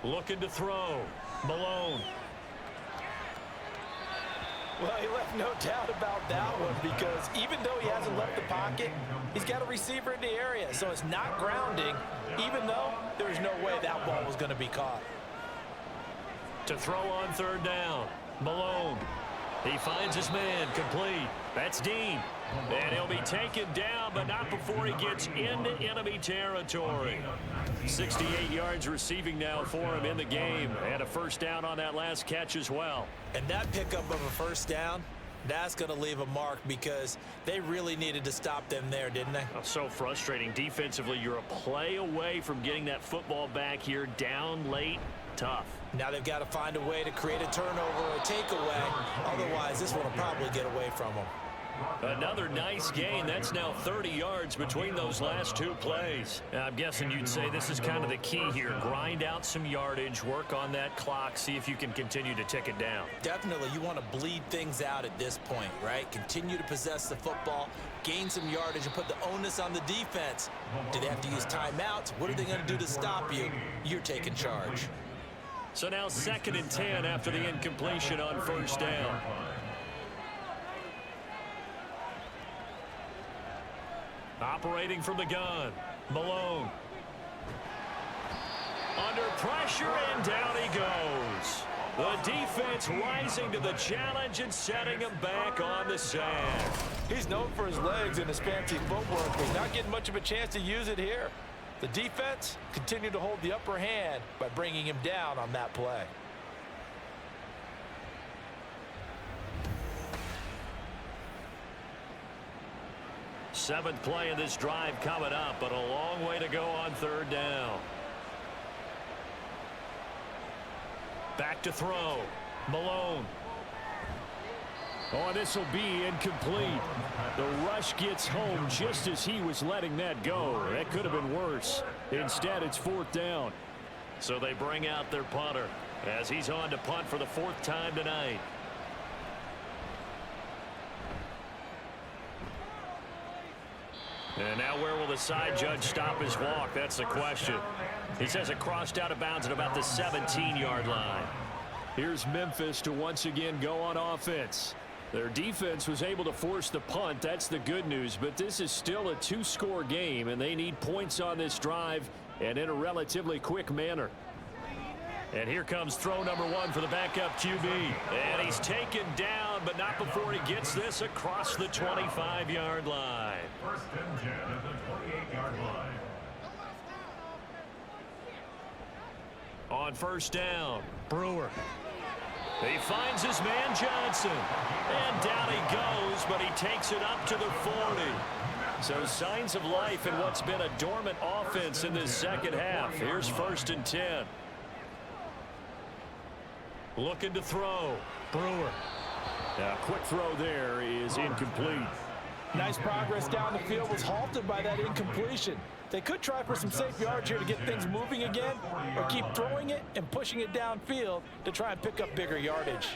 Looking to throw. Malone. Well, he left no doubt about that one, because even though he hasn't left the pocket, he's got a receiver in the area. So it's not grounding, even though there's no way that ball was going to be caught. To throw on 3rd down, Malone. He finds his man, complete. That's Dean. And he'll be taken down, but not before he gets into enemy territory. 68 yards receiving now for him in the game, and a first down on that last catch as well. And that pickup of a first down, that's going to leave a mark, because they really needed to stop them there, didn't they? Oh, so frustrating. Defensively, you're a play away from getting that football back here, down late. Tough. Now they've got to find a way to create a turnover or a takeaway. Otherwise, this one will probably get away from them. Another nice gain. That's now 30 yards between those last two plays. I'm guessing you'd say this is kind of the key here. Grind out some yardage, work on that clock, see if you can continue to tick it down. Definitely, you want to bleed things out at this point, right? Continue to possess the football, gain some yardage, and put the onus on the defense. Do they have to use timeouts? What are they going to do to stop you? You're taking charge. So now 2nd and 10 after the incompletion on first down. Operating from the gun, Malone. Under pressure, and down he goes. The defense rising to the challenge and setting him back on the sand. He's known for his legs and his fancy footwork, but he's not getting much of a chance to use it here. The defense continued to hold the upper hand by bringing him down on that play. Seventh play of this drive coming up, but a long way to go on third down. Back to throw. Malone. Oh, this will be incomplete. The rush gets home just as he was letting that go. That could have been worse. Instead, it's 4th down. So they bring out their punter as he's on to punt for the 4th time tonight. And now where will the side judge stop his walk? That's the question. He says it crossed out of bounds at about the 17-yard line. Here's Memphis to once again go on offense. Their defense was able to force the punt. That's the good news. But this is still a 2-score game, and they need points on this drive and in a relatively quick manner. And here comes throw number 1 for the backup QB. And he's taken down, but not before he gets this across the 25-yard line. 1st and 10 at the 28-yard line. On first down, Brewer. He finds his man Johnson. And down he goes, but he takes it up to the 40. So signs of life in what's been a dormant offense in this second half. Here's 1st and 10. Looking to throw. Brewer. Quick throw there is incomplete. Nice progress down the field was halted by that incompletion. They could try for some safe yards here to get things moving again, or keep throwing it and pushing it downfield to try and pick up bigger yardage.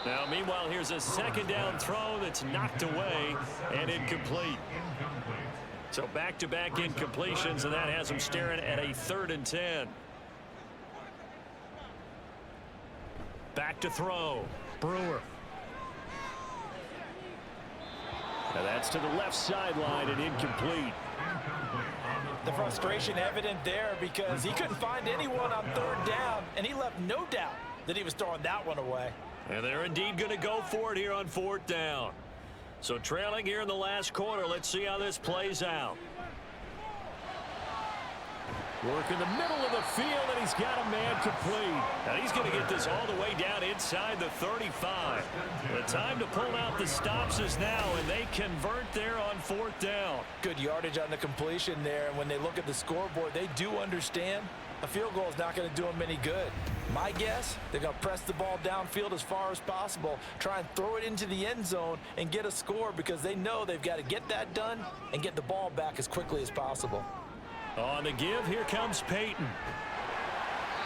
Now, meanwhile, here's a 2nd down throw that's knocked away and incomplete. So back-to-back incompletions, and that has them staring at a 3rd and 10. Back to throw. Brewer. Now that's to the left sideline and incomplete. The frustration evident there because he couldn't find anyone on 3rd down, and he left no doubt that he was throwing that one away. And they're indeed going to go for it here on 4th down. So trailing here in the last quarter, let's see how this plays out. Work in the middle of the field, and he's got a man complete. And he's going to get this all the way down inside the 35. The time to pull out the stops is now, and they convert there on 4th down. Good yardage on the completion there, and when they look at the scoreboard, they do understand a field goal is not going to do them any good. My guess, they're going to press the ball downfield as far as possible, try and throw it into the end zone and get a score because they know they've got to get that done and get the ball back as quickly as possible. On the give, here comes Peyton.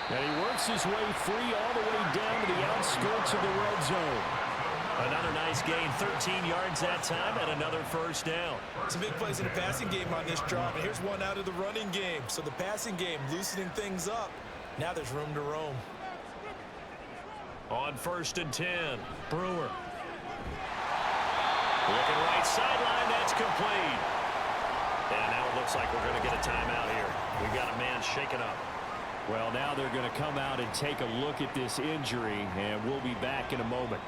And he works his way free all the way down to the outskirts of the red zone. Another nice gain, 13 yards that time, and another 1st down. Some big plays in the passing game on this drive, and here's one out of the running game. So the passing game loosening things up. Now there's room to roam. On 1st and 10, Brewer. Looking right sideline, that's complete. And now it looks like we're going to get a timeout here. We've got a man shaken up. Well, now they're going to come out and take a look at this injury, and we'll be back in a moment.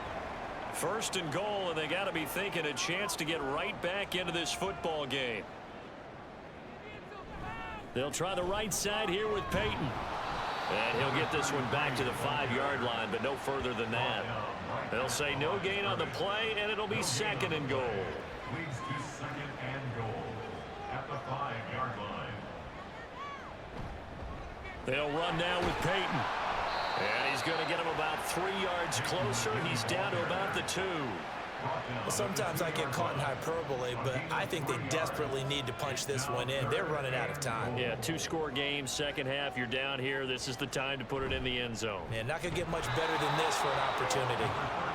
1st and goal, and they got to be thinking a chance to get right back into this football game. They'll try the right side here with Peyton. And he'll get this one back to the 5-yard line, but no further than that. They'll say no gain on the play, and it'll be 2nd and goal. Leads to 2nd and goal at the 5-yard line. They'll run now with Peyton. And he's going to get him about 3 yards closer. He's down to about the 2. Well, sometimes I get caught in hyperbole, but I think they desperately need to punch this one in. They're running out of time. Yeah, two-score game, second half, you're down here. This is the time to put it in the end zone. Man, not going to get much better than this for an opportunity.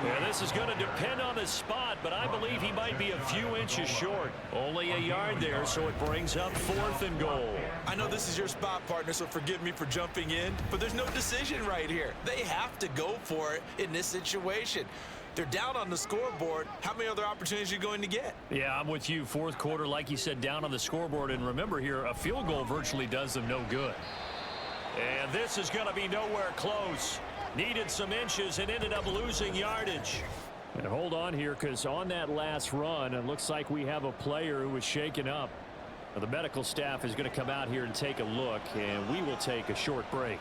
Yeah, this is going to depend on the spot, but I believe he might be a few inches short. Only a yard there, so it brings up 4th and goal. I know this is your spot, partner, so forgive me for jumping in, but there's no decision right here. They have to go for it in this situation. They're down on the scoreboard. How many other opportunities are you going to get? Yeah, I'm with you. Fourth quarter, like you said, down on the scoreboard. And remember here, a field goal virtually does them no good. And this is going to be nowhere close. Needed some inches and ended up losing yardage. And hold on here, because on that last run, it looks like we have a player who was shaken up. Now, the medical staff is going to come out here and take a look, and we will take a short break.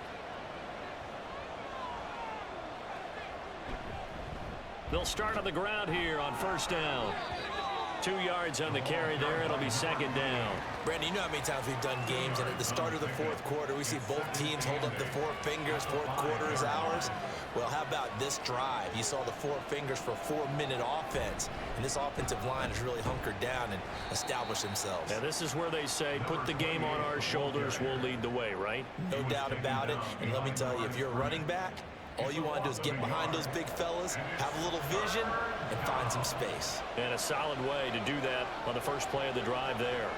They'll start on the ground here on first down. 2 yards on the carry there. It'll be second down. Brandon, you know how many times we've done games, and at the start of the fourth quarter, we see both teams hold up the 4 fingers. Fourth quarter is ours. Well, how about this drive? You saw the 4 fingers for a 4-minute offense, and this offensive line has really hunkered down and established themselves. Now, this is where they say, put the game on our shoulders, we'll lead the way, right? No doubt about it. And let me tell you, if you're a running back, all you want to do is get behind those big fellas, have a little vision, and find some space. And a solid way to do that on the first play of the drive there.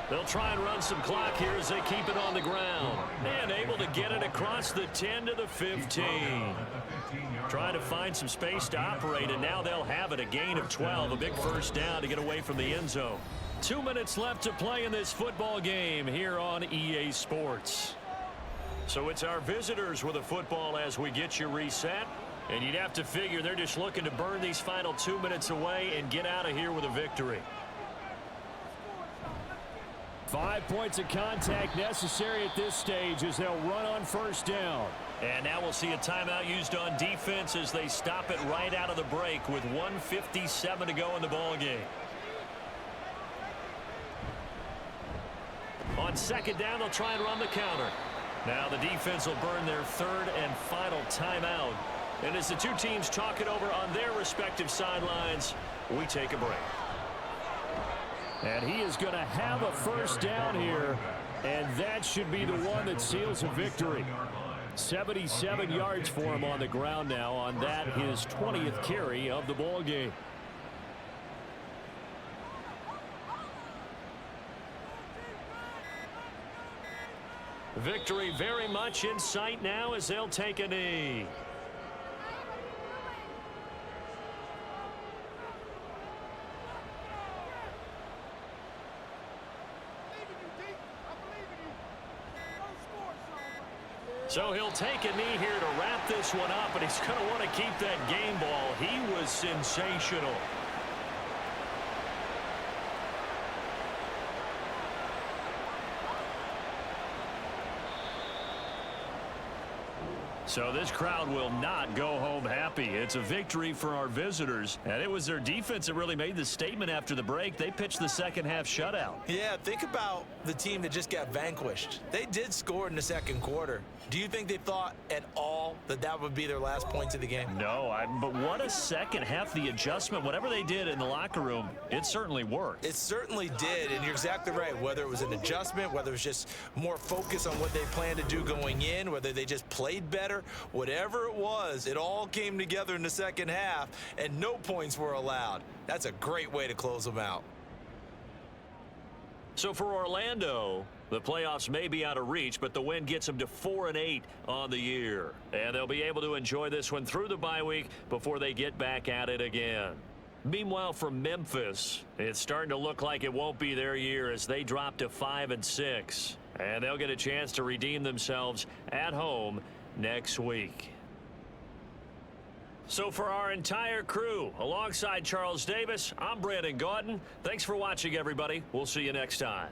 They'll try and run some clock here as they keep it on the ground. And able to get it across the 10 to the 15. Trying to find some space to operate, and now they'll have it. A gain of 12, a big first down to get away from the end zone. 2 minutes left to play in this football game here on EA Sports. So it's our visitors with a football as we get you reset. And you'd have to figure they're just looking to burn these final 2 minutes away and get out of here with a victory. 5 points of contact necessary at this stage as they'll run on first down. And now we'll see a timeout used on defense as they stop it right out of the break with 1:57 to go in the ball game. On second down, they'll try and run the counter. Now the defense will burn their 3rd and final timeout. And as the two teams talk it over on their respective sidelines, we take a break. And he is going to have a first down here, and that should be the one that seals a victory. 77 yards for him on the ground now on that, his 20th carry of the ball game. Victory very much in sight now as they'll take a knee. So he'll take a knee here to wrap this one up, and he's going to want to keep that game ball. He was sensational. So this crowd will not go home happy. It's a victory for our visitors. And it was their defense that really made the statement after the break. They pitched the second half shutout. Yeah, think about the team that just got vanquished. They did score in the second quarter. Do you think they thought at all that that would be their last points of the game? No, but what a second half. The adjustment, whatever they did in the locker room, it certainly worked. It certainly did, and you're exactly right. Whether it was an adjustment, whether it was just more focus on what they planned to do going in, whether they just played better, whatever it was, it all came together in the second half, and no points were allowed. That's a great way to close them out. So for Orlando, the playoffs may be out of reach, but the win gets them to 4-8 on the year. And they'll be able to enjoy this one through the bye week before they get back at it again. Meanwhile, for Memphis, it's starting to look like it won't be their year as they drop to 5-6. And they'll get a chance to redeem themselves at home next week. So for our entire crew, alongside Charles Davis, I'm Brandon Gaudin. Thanks for watching, everybody. We'll see you next time.